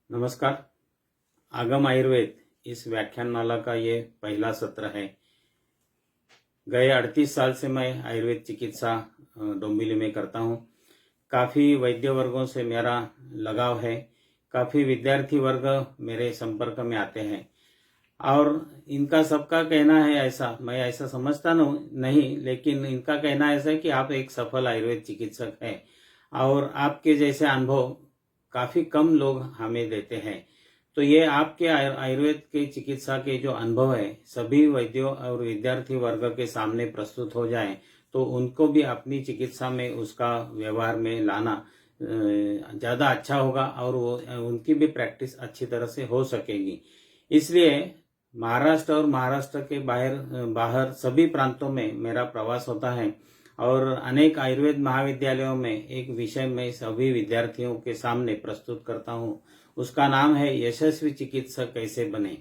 नमस्कार। आगम आयुर्वेद इस व्याख्यानमाला का ये पहला सत्र है। गए 38 साल से मैं आयुर्वेद चिकित्सा डोंबिवली में करता हूँ। काफ़ी वैद्य वर्गों से मेरा लगाव है। काफ़ी विद्यार्थी वर्ग मेरे संपर्क में आते हैं और इनका सबका कहना है ऐसा, मैं ऐसा समझता नहीं, लेकिन इनका कहना ऐसा है कि आप एक सफल आयुर्वेद चिकित्सक हैं और आपके जैसे अनुभव काफ़ी कम लोग हमें देते हैं। तो ये आपके आयुर्वेद के चिकित्सा के जो अनुभव है सभी वैद्यों और विद्यार्थी वर्ग के सामने प्रस्तुत हो जाएं तो उनको भी अपनी चिकित्सा में उसका व्यवहार में लाना ज़्यादा अच्छा होगा और वो उनकी भी प्रैक्टिस अच्छी तरह से हो सकेगी। इसलिए महाराष्ट्र और महाराष्ट्र के बाहर सभी प्रांतों में मेरा प्रवास होता है और अनेक आयुर्वेद महाविद्यालयों में एक विषय मैं सभी विद्यार्थियों के सामने प्रस्तुत करता हूँ। उसका नाम है यशस्वी चिकित्सक कैसे बने।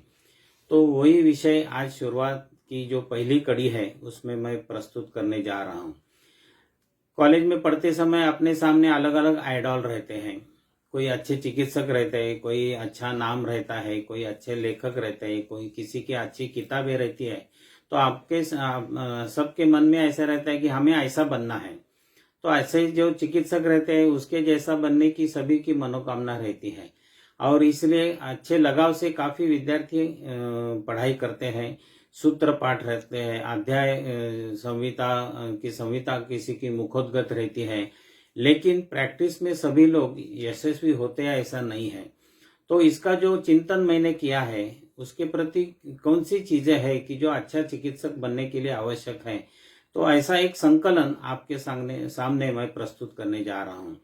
तो वही विषय आज शुरुआत की जो पहली कड़ी है उसमें मैं प्रस्तुत करने जा रहा हूँ। कॉलेज में पढ़ते समय अपने सामने अलग अलग आइडॉल रहते हैं। कोई अच्छे चिकित्सक रहते हैं, कोई अच्छा नाम रहता है, कोई अच्छे लेखक रहते हैं, कोई किसी की अच्छी किताबें रहती है। तो आपके सबके मन में ऐसा रहता है कि हमें ऐसा बनना है। तो ऐसे जो चिकित्सक रहते हैं उसके जैसा बनने की सभी की मनोकामना रहती है और इसलिए अच्छे लगाव से काफ़ी विद्यार्थी पढ़ाई करते हैं, सूत्र पाठ रहते हैं, अध्याय संहिता की संहिता किसी की मुखोद्गत रहती है, लेकिन प्रैक्टिस में सभी लोग यशस्वी होते हैं ऐसा नहीं है। तो इसका जो चिंतन मैंने किया है उसके प्रति कौन सी चीजें हैं कि जो अच्छा चिकित्सक बनने के लिए आवश्यक है, तो ऐसा एक संकलन आपके सामने मैं प्रस्तुत करने जा रहा हूँ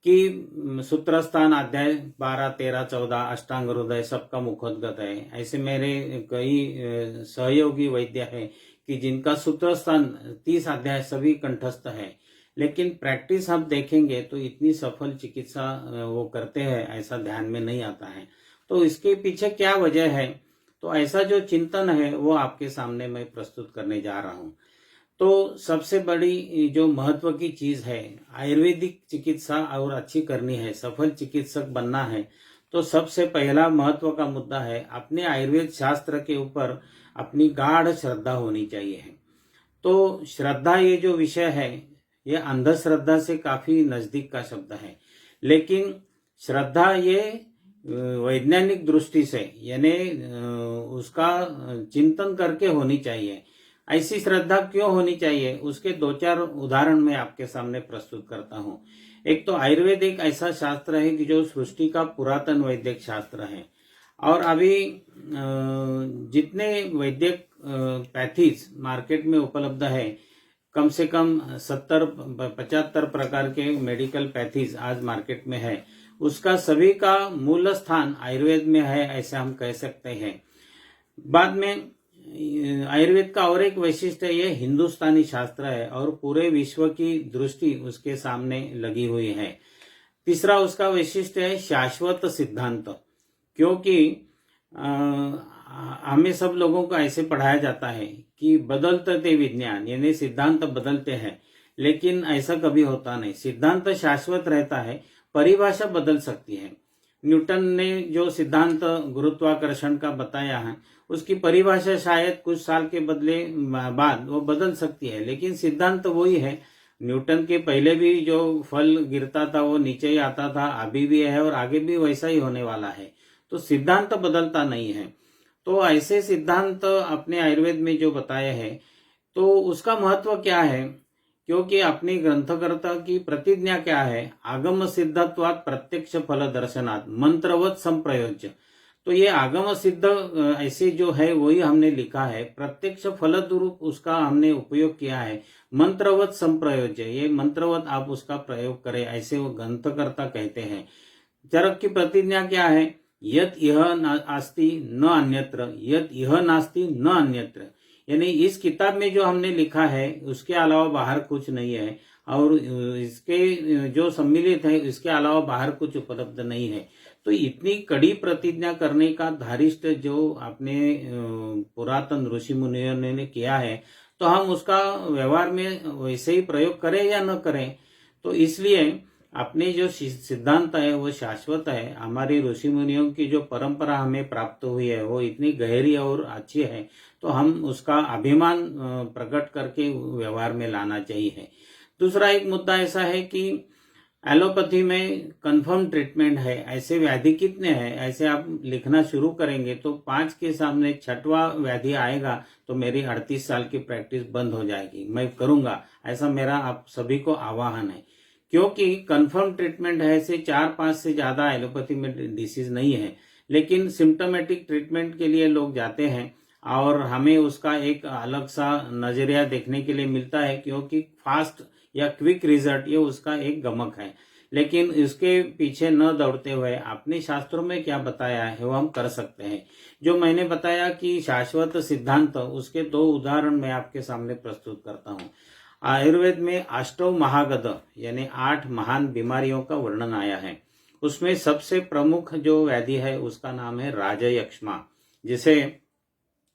कि सूत्रस्थान अध्याय 12, 13, 14 अष्टांग हृदय सबका मुखोद्गत है। ऐसे मेरे कई सहयोगी वैद्य हैं कि जिनका सूत्रस्थान 30 अध्याय सभी कंठस्थ है, लेकिन प्रैक्टिस आप देखेंगे तो इतनी सफल चिकित्सा वो करते हैं ऐसा ध्यान में नहीं आता है। तो इसके पीछे क्या वजह है, तो ऐसा जो चिंतन है वो आपके सामने मैं प्रस्तुत करने जा रहा हूँ। तो सबसे बड़ी जो महत्व की चीज है, आयुर्वेदिक चिकित्सा और अच्छी करनी है, सफल चिकित्सक बनना है, तो सबसे पहला महत्व का मुद्दा है अपने आयुर्वेद शास्त्र के ऊपर अपनी गाढ़ श्रद्धा होनी चाहिए। तो श्रद्धा ये जो विषय है ये अंधश्रद्धा से काफी नजदीक का शब्द है, लेकिन श्रद्धा ये वैज्ञानिक दृष्टि से यानी उसका चिंतन करके होनी चाहिए। ऐसी श्रद्धा क्यों होनी चाहिए उसके दो चार उदाहरण मैं आपके सामने प्रस्तुत करता हूँ। एक तो आयुर्वेद एक ऐसा शास्त्र है कि जो सृष्टि का पुरातन वैदिक शास्त्र है और अभी जितने वैदिक पैथीज मार्केट में उपलब्ध है कम से कम 70-75 प्रकार के मेडिकल पैथीज आज मार्केट में है, उसका सभी का मूल स्थान आयुर्वेद में है ऐसे हम कह सकते हैं। बाद में आयुर्वेद का और एक वैशिष्ट्य ये हिंदुस्तानी शास्त्र है और पूरे विश्व की दृष्टि उसके सामने लगी हुई है। तीसरा उसका वैशिष्ट्य है शाश्वत सिद्धांत, क्योंकि हमें सब लोगों को ऐसे पढ़ाया जाता है कि बदलते विज्ञान यानी सिद्धांत बदलते हैं, लेकिन ऐसा कभी होता नहीं। सिद्धांत शाश्वत रहता है, परिभाषा बदल सकती है। न्यूटन ने जो सिद्धांत गुरुत्वाकर्षण का बताया है उसकी परिभाषा शायद कुछ साल के बदले बाद वो बदल सकती है, लेकिन सिद्धांत वही है। न्यूटन के पहले भी जो फल गिरता था वो नीचे ही आता था, अभी भी है और आगे भी वैसा ही होने वाला है। तो सिद्धांत बदलता नहीं है। तो ऐसे सिद्धांत अपने आयुर्वेद में जो बताए हैं तो उसका महत्व क्या है, क्योंकि अपनी ग्रंथकर्ता की प्रतिज्ञा क्या है, आगम सिद्धत्वात् प्रत्यक्ष फल दर्शनात् मंत्रवत संप्रयोज्य। तो ये आगम सिद्ध ऐसे जो है वही हमने लिखा है, प्रत्यक्ष फल रूप उसका हमने उपयोग किया है, मंत्रवत संप्रयोज्य ये मंत्रवत आप उसका प्रयोग करें ऐसे वो ग्रंथकर्ता कहते हैं। चरक की प्रतिज्ञा क्या है, यत यह नास्ति न अन्यत्र, यत यह नास्ति न अन्यत्र, यानी इस किताब में जो हमने लिखा है उसके अलावा बाहर कुछ नहीं है और इसके जो सम्मिलित है इसके अलावा बाहर कुछ उपलब्ध नहीं है। तो इतनी कड़ी प्रतिज्ञा करने का धारिष्ट जो अपने पुरातन ऋषि मुनियों ने किया है, तो हम उसका व्यवहार में वैसे ही प्रयोग करें या न करें। तो इसलिए अपने जो सिद्धांत है वो शाश्वत है। हमारी ऋषि मुनियों की जो परंपरा हमें प्राप्त हुई है वो इतनी गहरी और अच्छी है, तो हम उसका अभिमान प्रकट करके व्यवहार में लाना चाहिए। दूसरा एक मुद्दा ऐसा है कि एलोपैथी में कंफर्म ट्रीटमेंट है, ऐसे व्याधि कितने हैं, ऐसे आप लिखना शुरू करेंगे तो 5 के सामने 6वां व्याधि आएगा तो मेरी 38 साल की प्रैक्टिस बंद हो जाएगी, मैं करूंगा, ऐसा मेरा आप सभी को आह्वान है। क्योंकि कंफर्म ट्रीटमेंट है, ऐसे 4-5 से ज्यादा एलोपैथी में डिसीज नहीं है, लेकिन सिम्टोमेटिक ट्रीटमेंट के लिए लोग जाते हैं और हमें उसका एक अलग सा नजरिया देखने के लिए मिलता है, क्योंकि फास्ट या क्विक रिजल्ट ये उसका एक गमक है। लेकिन इसके पीछे न दौड़ते हुए अपने शास्त्रों में क्या बताया है वो हम कर सकते हैं। जो मैंने बताया कि शाश्वत सिद्धांत, उसके 2 उदाहरण मैं आपके सामने प्रस्तुत करता हूँ। आयुर्वेद में अष्टौ महागध यानी 8 महान बीमारियों का वर्णन आया है। उसमें सबसे प्रमुख जो व्याधि है उसका नाम है राजयक्ष्मा, जिसे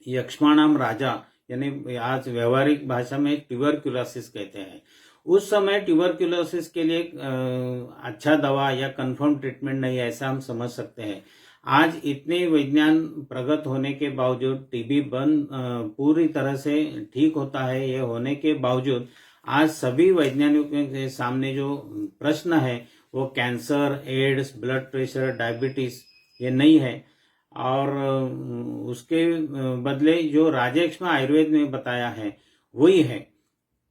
यक्ष्माणाम राजा यानी आज व्यवहारिक भाषा में ट्यूबरक्यूलोसिस कहते हैं। उस समय ट्यूबरक्यूलोसिस के लिए अच्छा दवा या कंफर्म ट्रीटमेंट नहीं है, ऐसा हम समझ सकते हैं। आज इतने विज्ञान प्रगत होने के बावजूद टीबी बंद पूरी तरह से ठीक होता है, ये होने के बावजूद आज सभी वैज्ञानिकों के सामने जो प्रश्न है वो cancer, AIDS, blood pressure, diabetes ये नहीं है। और उसके बदले जो राजयक्ष्मा आयुर्वेद में बताया है वही है।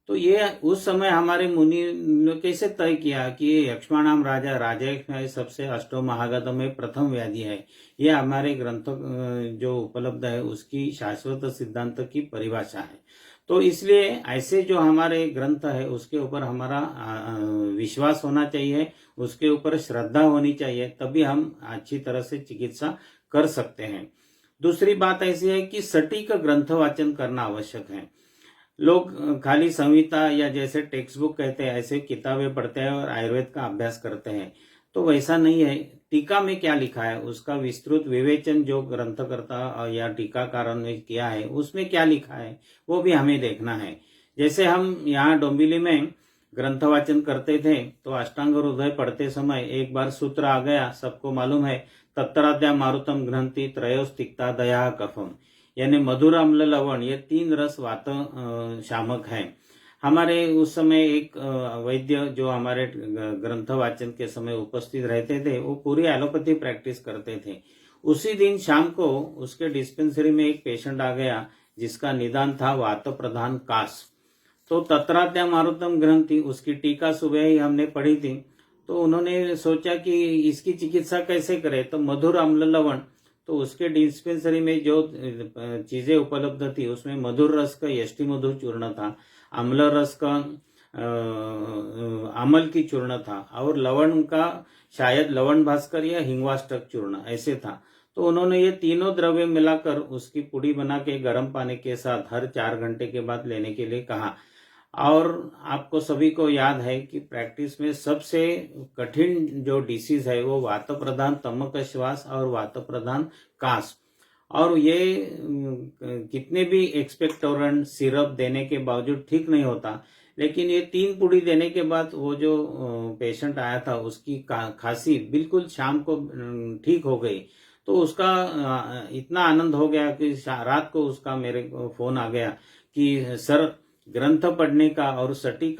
तो ये उस समय हमारे मुनि ने कैसे तय किया कि ये यक्ष्माणाम राजा राजयक्ष्मा सबसे अष्टो महागध में प्रथम व्याधि है। ये हमारे ग्रंथों जो उपलब्ध है उसकी शाश्वत सिद्धांत की परिभाषा है। तो इसलिए ऐसे जो हमारे ग्रंथ है उसके ऊपर हमारा विश्वास होना चाहिए, उसके ऊपर श्रद्धा होनी चाहिए, तभी हम अच्छी तरह से चिकित्सा कर सकते हैं। दूसरी बात ऐसी है कि सटीक ग्रंथ वाचन करना आवश्यक है। लोग खाली संहिता या जैसे टेक्स्ट बुक कहते हैं ऐसे किताबें पढ़ते हैं और आयुर्वेद का अभ्यास करते हैं, तो वैसा नहीं है। टीका में क्या लिखा है उसका विस्तृत विवेचन जो ग्रंथकर्ता या टीकाकार ने किया है उसमें क्या लिखा है वो भी हमें देखना है। जैसे हम यहाँ डोंबिवली में ग्रंथ वाचन करते थे तो अष्टांग हृदय पढ़ते समय एक बार सूत्र आ गया, सबको मालूम है, तत्राद्या मारुतम ग्रंथि त्रयोस तिक्ता दया कफम, यानी मधुर, अम्ल, लवण ये 3 रस वात शामक हैं। हमारे उस समय एक वैद्य जो हमारे ग्रंथ वाचन के समय उपस्थित रहते थे वो पूरी एलोपैथी प्रैक्टिस करते थे। उसी दिन शाम को उसके डिस्पेंसरी में एक पेशेंट आ गया जिसका निदान था वात प्रधान कास। तो तत्राद्या मारुतम ग्रंथि उसकी टीका सुबह ही हमने पढ़ी थी, तो उन्होंने सोचा कि इसकी चिकित्सा कैसे करें, तो मधुर, अम्ल, लवण, तो उसके डिस्पेंसरी में जो चीजें उपलब्ध थी उसमें मधुर रस का यष्टि मधुर चूर्ण था, अम्ल रस का अमल की चूर्ण था और लवण का शायद लवण भास्कर या हिंगवाष्टक चूर्ण ऐसे था। तो उन्होंने ये तीनों द्रव्य मिलाकर उसकी पुड़ी बना के गर्म पानी के साथ हर 4 घंटे के बाद लेने के लिए कहा। और आपको सभी को याद है कि प्रैक्टिस में सबसे कठिन जो डिसीज है वो वात प्रधान तमक श्वास और वात प्रधान कास, और ये कितने भी एक्सपेक्टोरेंट सिरप देने के बावजूद ठीक नहीं होता। लेकिन ये 3 पुड़ी देने के बाद वो जो पेशेंट आया था उसकी खांसी बिल्कुल शाम को ठीक हो गई। तो उसका इतना आनंद हो गया कि रात को उसका मेरे को फोन आ गया कि सर ग्रंथ पढ़ने का और सटीक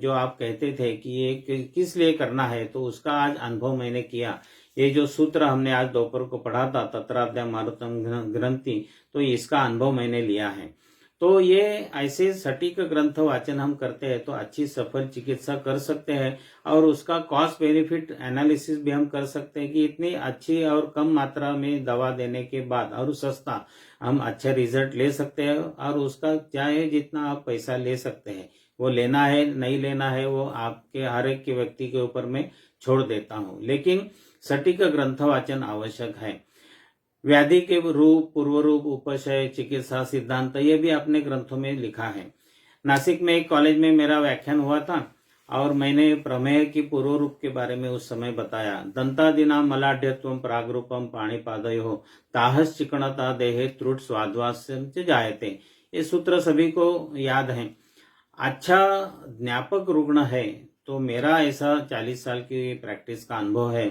जो आप कहते थे कि ये किस लिए करना है, तो उसका आज अनुभव मैंने किया। ये जो सूत्र हमने आज दोपहर को पढ़ा था तत्राद्या मारुतम ग्रंथि, तो इसका अनुभव मैंने लिया है। तो ये ऐसे सटीक ग्रंथ वाचन हम करते हैं तो अच्छी सफल चिकित्सा कर सकते हैं और उसका कॉस्ट बेनिफिट एनालिसिस भी हम कर सकते हैं कि इतनी अच्छी और कम मात्रा में दवा देने के बाद और सस्ता हम अच्छा रिजल्ट ले सकते हैं। और उसका चाहे जितना आप पैसा ले सकते हैं, वो लेना है नहीं लेना है वो आपके हर एक के व्यक्ति के ऊपर मैं छोड़ देता हूँ, लेकिन सटीक ग्रंथ वाचन आवश्यक है। व्याधि के रूप, पूर्व रूप, उपशय, चिकित्सा सिद्धांत ये भी अपने ग्रंथों में लिखा है। नासिक में एक कॉलेज में मेरा व्याख्यान हुआ था और मैंने प्रमेय की पूर्व रूप के बारे में उस समय बताया। दंतादिना मलाढ़्यत्वं प्रागरूपम पाणिपादयोः ताहस चिकणता देहे त्रुट स्वाद्वास्यं च जायते। ये सूत्र सभी को याद है। अच्छा ज्ञापक रुग्ण है तो मेरा ऐसा 40 साल की प्रैक्टिस का अनुभव है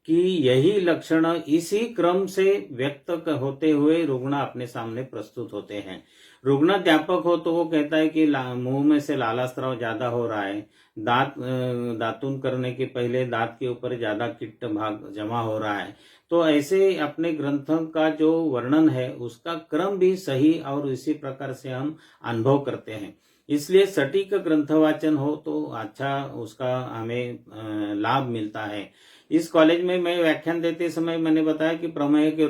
कि यही लक्षण इसी क्रम से व्यक्त होते हुए रुग्ण अपने सामने प्रस्तुत होते हैं। रुग्ण अध्यापक हो तो वो कहता है कि मुंह में से लाला स्राव ज्यादा हो रहा है, दातुन करने के पहले दांत के ऊपर ज्यादा कीट भाग जमा हो रहा है। तो ऐसे अपने ग्रंथों का जो वर्णन है उसका क्रम भी सही और इसी प्रकार से हम अनुभव करते हैं। इसलिए सटीक ग्रंथ वाचन हो तो अच्छा उसका हमें लाभ मिलता है। इस कॉलेज में मैं व्याख्यान देते समय मैंने बताया कि प्रमेय के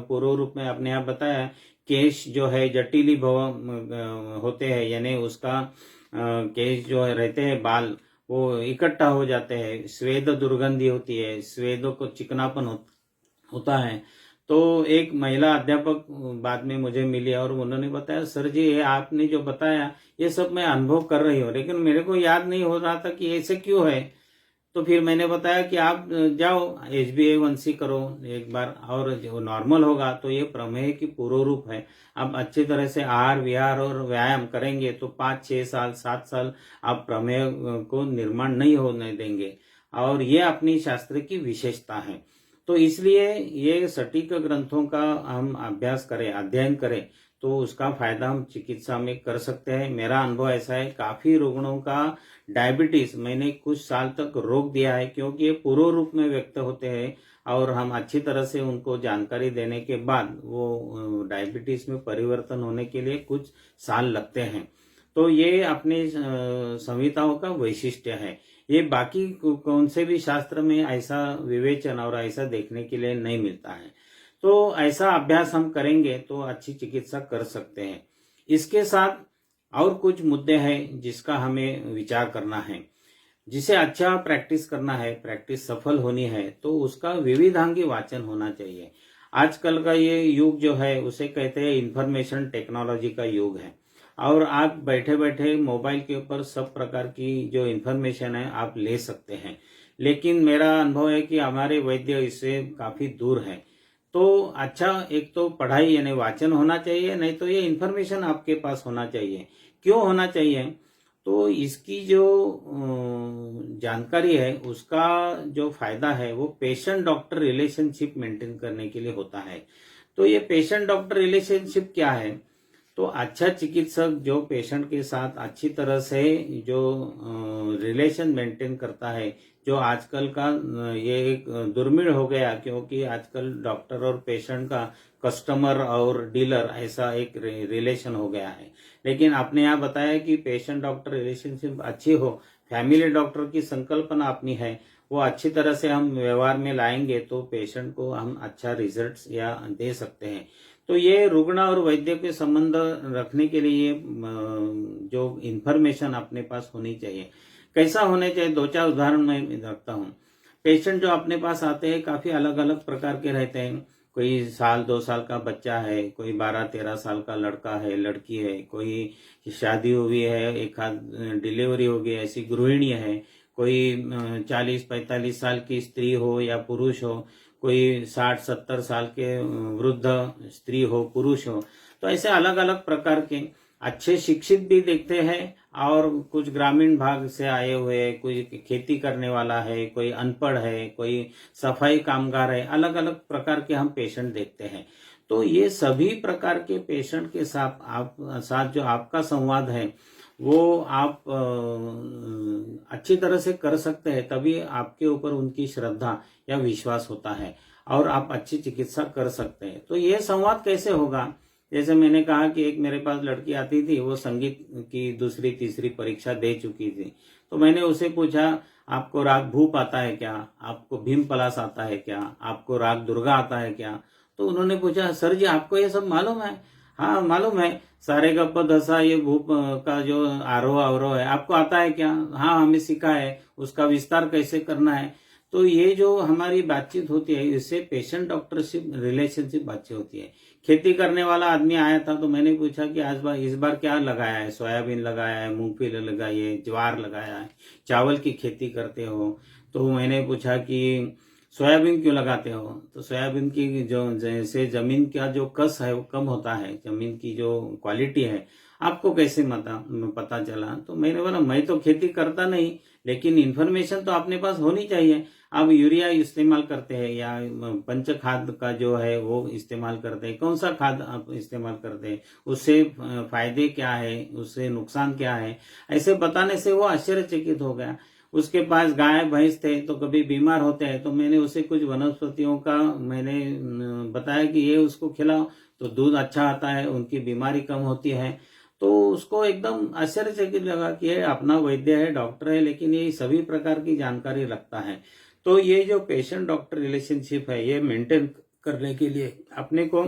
पूर्व रूप में आपने यहाँ बताया केश जो है जटिली भव होते हैं, यानी उसका केश जो है रहते हैं बाल वो इकट्ठा हो जाते हैं, स्वेद दुर्गंधी होती है, स्वेदों को चिकनापन होता है। तो एक महिला अध्यापक बाद में मुझे मिली और उन्होंने बताया, सर जी ये आपने जो बताया ये सब मैं अनुभव कर रही हूँ, लेकिन मेरे को याद नहीं हो रहा था कि ऐसे क्यों है। तो फिर मैंने बताया कि आप जाओ HbA1c करो एक बार, और जो नॉर्मल होगा तो ये प्रमेय की पूर्व रूप है। आप अच्छी तरह से आहार विहार और व्यायाम करेंगे तो 5-6 साल 7 साल आप प्रमेय को निर्माण नहीं होने देंगे, और ये अपनी शास्त्र की विशेषता है। तो इसलिए ये सटीक ग्रंथों का हम अभ्यास करें, अध्ययन करें तो उसका फायदा हम चिकित्सा में कर सकते हैं। मेरा अनुभव ऐसा है, काफी रुग्णों का डायबिटीज मैंने कुछ साल तक रोक दिया है, क्योंकि ये पूर्व रूप में व्यक्त होते हैं और हम अच्छी तरह से उनको जानकारी देने के बाद वो डायबिटीज में परिवर्तन होने के लिए कुछ साल लगते हैं। तो ये अपनी संहिताओं का वैशिष्ट्य है। ये बाकी कौन से भी शास्त्र में ऐसा विवेचन और ऐसा देखने के लिए नहीं मिलता है। तो ऐसा अभ्यास हम करेंगे तो अच्छी चिकित्सा कर सकते हैं। इसके साथ और कुछ मुद्दे हैं जिसका हमें विचार करना है। जिसे अच्छा प्रैक्टिस करना है, प्रैक्टिस सफल होनी है, तो उसका विविधांगी वाचन होना चाहिए। आजकल का ये युग जो है उसे कहते हैं इंफॉर्मेशन टेक्नोलॉजी का युग है, और आप बैठे बैठे मोबाइल के ऊपर सब प्रकार की जो इंफॉर्मेशन है आप ले सकते हैं। लेकिन मेरा अनुभव है कि हमारे वैद्य इससे काफी दूर हैं। तो अच्छा, एक तो पढ़ाई यानी वाचन होना चाहिए, नहीं तो ये इंफॉर्मेशन आपके पास होना चाहिए। क्यों होना चाहिए? तो इसकी जो जानकारी है उसका जो फायदा है वो पेशेंट डॉक्टर रिलेशनशिप मेंटेन करने के लिए होता है। तो ये पेशेंट डॉक्टर रिलेशनशिप क्या है? तो अच्छा चिकित्सक जो पेशेंट के साथ अच्छी तरह से जो रिलेशन मेंटेन करता है, जो आजकल का ये एक दुर्मिळ हो गया, क्योंकि आजकल डॉक्टर और पेशेंट का कस्टमर और डीलर ऐसा एक रिलेशन हो गया है। लेकिन आपने यहाँ बताया कि पेशेंट डॉक्टर रिलेशनशिप अच्छी हो, फैमिली डॉक्टर की संकल्पना अपनी है, वो अच्छी तरह से हम व्यवहार में लाएंगे तो पेशेंट को हम अच्छा रिजल्ट्स या दे सकते हैं। तो ये रुग्ण और वैद्य के संबंध रखने के लिए जो इंफॉर्मेशन अपने पास होनी चाहिए। कैसा होने चाहिए? 2-4 उदाहरण मैं रखता हूँ। पेशेंट जो अपने पास आते हैं काफी अलग अलग प्रकार के रहते हैं। कोई 1-2 साल का बच्चा है, कोई 12-13 साल का लड़का है, लड़की है, कोई शादी हुई है, एक डिलीवरी हो गई ऐसी गृहिणी है, कोई 40-45 साल की स्त्री हो या पुरुष हो, कोई 60-70 साल के वृद्ध स्त्री हो पुरुष हो। तो ऐसे अलग अलग प्रकार के अच्छे शिक्षित भी देखते हैं, और कुछ ग्रामीण भाग से आए हुए, कोई खेती करने वाला है, कोई अनपढ़ है, कोई सफाई कामगार है, अलग अलग प्रकार के हम पेशेंट देखते हैं। तो ये सभी प्रकार के पेशेंट के साथ जो आपका संवाद है वो आप अच्छी तरह से कर सकते हैं, तभी आपके ऊपर उनकी श्रद्धा या विश्वास होता है और आप अच्छी चिकित्सा कर सकते हैं। तो ये संवाद कैसे होगा? जैसे मैंने कहा कि एक मेरे पास लड़की आती थी, वो संगीत की 2-3 परीक्षा दे चुकी थी। तो मैंने उसे पूछा, आपको राग भूप आता है क्या? आपको भीम पलास आता है क्या? आपको राग दुर्गा आता है क्या? तो उन्होंने पूछा, सर जी आपको ये सब मालूम है? हाँ मालूम है, सारे गप्प धसा ये भूप का जो आरोह अवरोह है आपको आता है क्या? हाँ हमें सिखा है, उसका विस्तार कैसे करना है। तो ये जो हमारी बातचीत होती है इससे पेशेंट डॉक्टरशिप रिलेशनशिप अच्छी होती है। खेती करने वाला आदमी आया था तो मैंने पूछा कि इस बार क्या लगाया है? सोयाबीन लगाया है, मूंगफली लगाई है, ज्वार लगाया है, चावल की खेती करते हो? तो मैंने पूछा कि सोयाबीन क्यों लगाते हो? तो सोयाबीन की जो जैसे जमीन का जो कस है वो कम होता है, जमीन की जो क्वालिटी है आपको कैसे पता चला? तो मैंने बोला मैं तो खेती करता नहीं, लेकिन इन्फॉर्मेशन तो अपने पास होनी चाहिए। आप यूरिया इस्तेमाल करते हैं या पंच खाद का जो है वो इस्तेमाल करते हैं, कौन सा खाद आप इस्तेमाल करते हैं, उससे फायदे क्या है, उससे नुकसान क्या है, ऐसे बताने से वो आश्चर्यचकित हो गया। उसके पास गाय भैंस थे तो कभी बीमार होते हैं, तो मैंने उसे कुछ वनस्पतियों का मैंने बताया कि ये उसको खिलाओ तो दूध अच्छा आता है, उनकी बीमारी कम होती है। तो उसको एकदम आश्चर्यचकित लगा कि ये अपना वैद्य है, डॉक्टर है, लेकिन ये सभी प्रकार की जानकारी रखता है। तो ये जो पेशेंट डॉक्टर रिलेशनशिप है, ये मेंटेन करने के लिए अपने को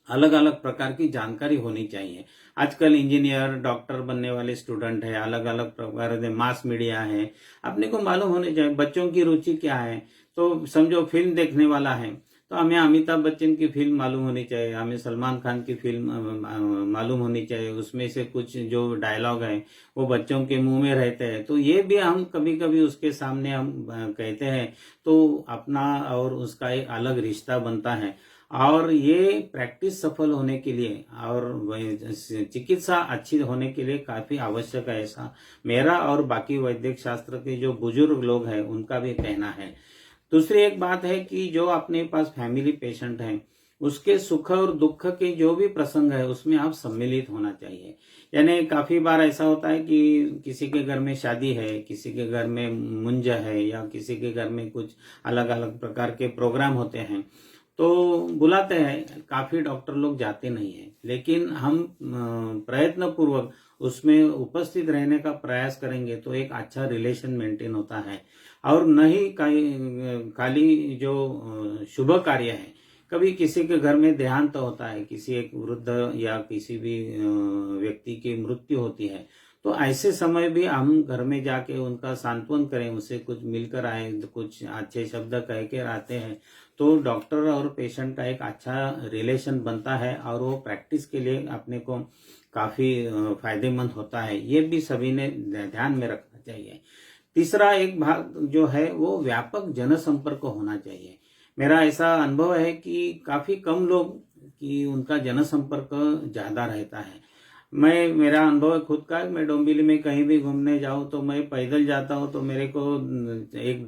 अलग अलग प्रकार की जानकारी होनी चाहिए। आजकल इंजीनियर डॉक्टर बनने वाले स्टूडेंट है, अलग अलग प्रकार के मास मीडिया है, अपने को मालूम होने चाहिए बच्चों की रुचि क्या है। तो समझो फिल्म देखने वाला है तो हमें अमिताभ बच्चन की फिल्म मालूम होनी चाहिए, हमें सलमान खान की फिल्म मालूम होनी चाहिए, उसमें से कुछ जो डायलॉग है वो बच्चों के मुंह में रहते हैं, तो ये भी हम कभी कभी उसके सामने हम कहते हैं तो अपना और उसका एक अलग रिश्ता बनता है। और ये प्रैक्टिस सफल होने के लिए और चिकित्सा अच्छी होने के लिए काफी आवश्यक है, ऐसा मेरा और बाकी वैद्यक शास्त्र के जो बुजुर्ग लोग हैं उनका भी कहना है। दूसरी एक बात है कि जो अपने पास फैमिली पेशेंट हैं उसके सुख और दुख के जो भी प्रसंग है उसमें आप सम्मिलित होना चाहिए। यानी काफी बार ऐसा होता है कि किसी के घर में शादी है, किसी के घर में मुंज है, या किसी के घर में कुछ अलग अलग प्रकार के प्रोग्राम होते हैं, तो बुलाते हैं, काफी डॉक्टर लोग जाते नहीं है, लेकिन हम प्रयत्न पूर्वक उसमें उपस्थित रहने का प्रयास करेंगे तो एक अच्छा रिलेशन मेंटेन होता है। और न ही खाली जो शुभ कार्य है, कभी किसी के घर में देहांत होता है, किसी एक वृद्ध या किसी भी व्यक्ति की मृत्यु होती है, तो ऐसे समय भी हम घर में जाके उनका सांत्वन करें, उससे कुछ मिलकर आए, कुछ अच्छे शब्द कह के आते हैं, तो डॉक्टर और पेशेंट का एक अच्छा रिलेशन बनता है और वो प्रैक्टिस के लिए अपने को काफी फायदेमंद होता है। ये भी सभी ने ध्यान में रखना चाहिए। तीसरा एक भाग जो है वो व्यापक जनसंपर्क होना चाहिए। मेरा ऐसा अनुभव है कि काफी कम लोग कि उनका जनसंपर्क ज्यादा रहता है। मेरा अनुभव है खुद का, मैं डोंबिवली में कहीं भी घूमने जाऊं तो मैं पैदल जाता हूं तो मेरे को एक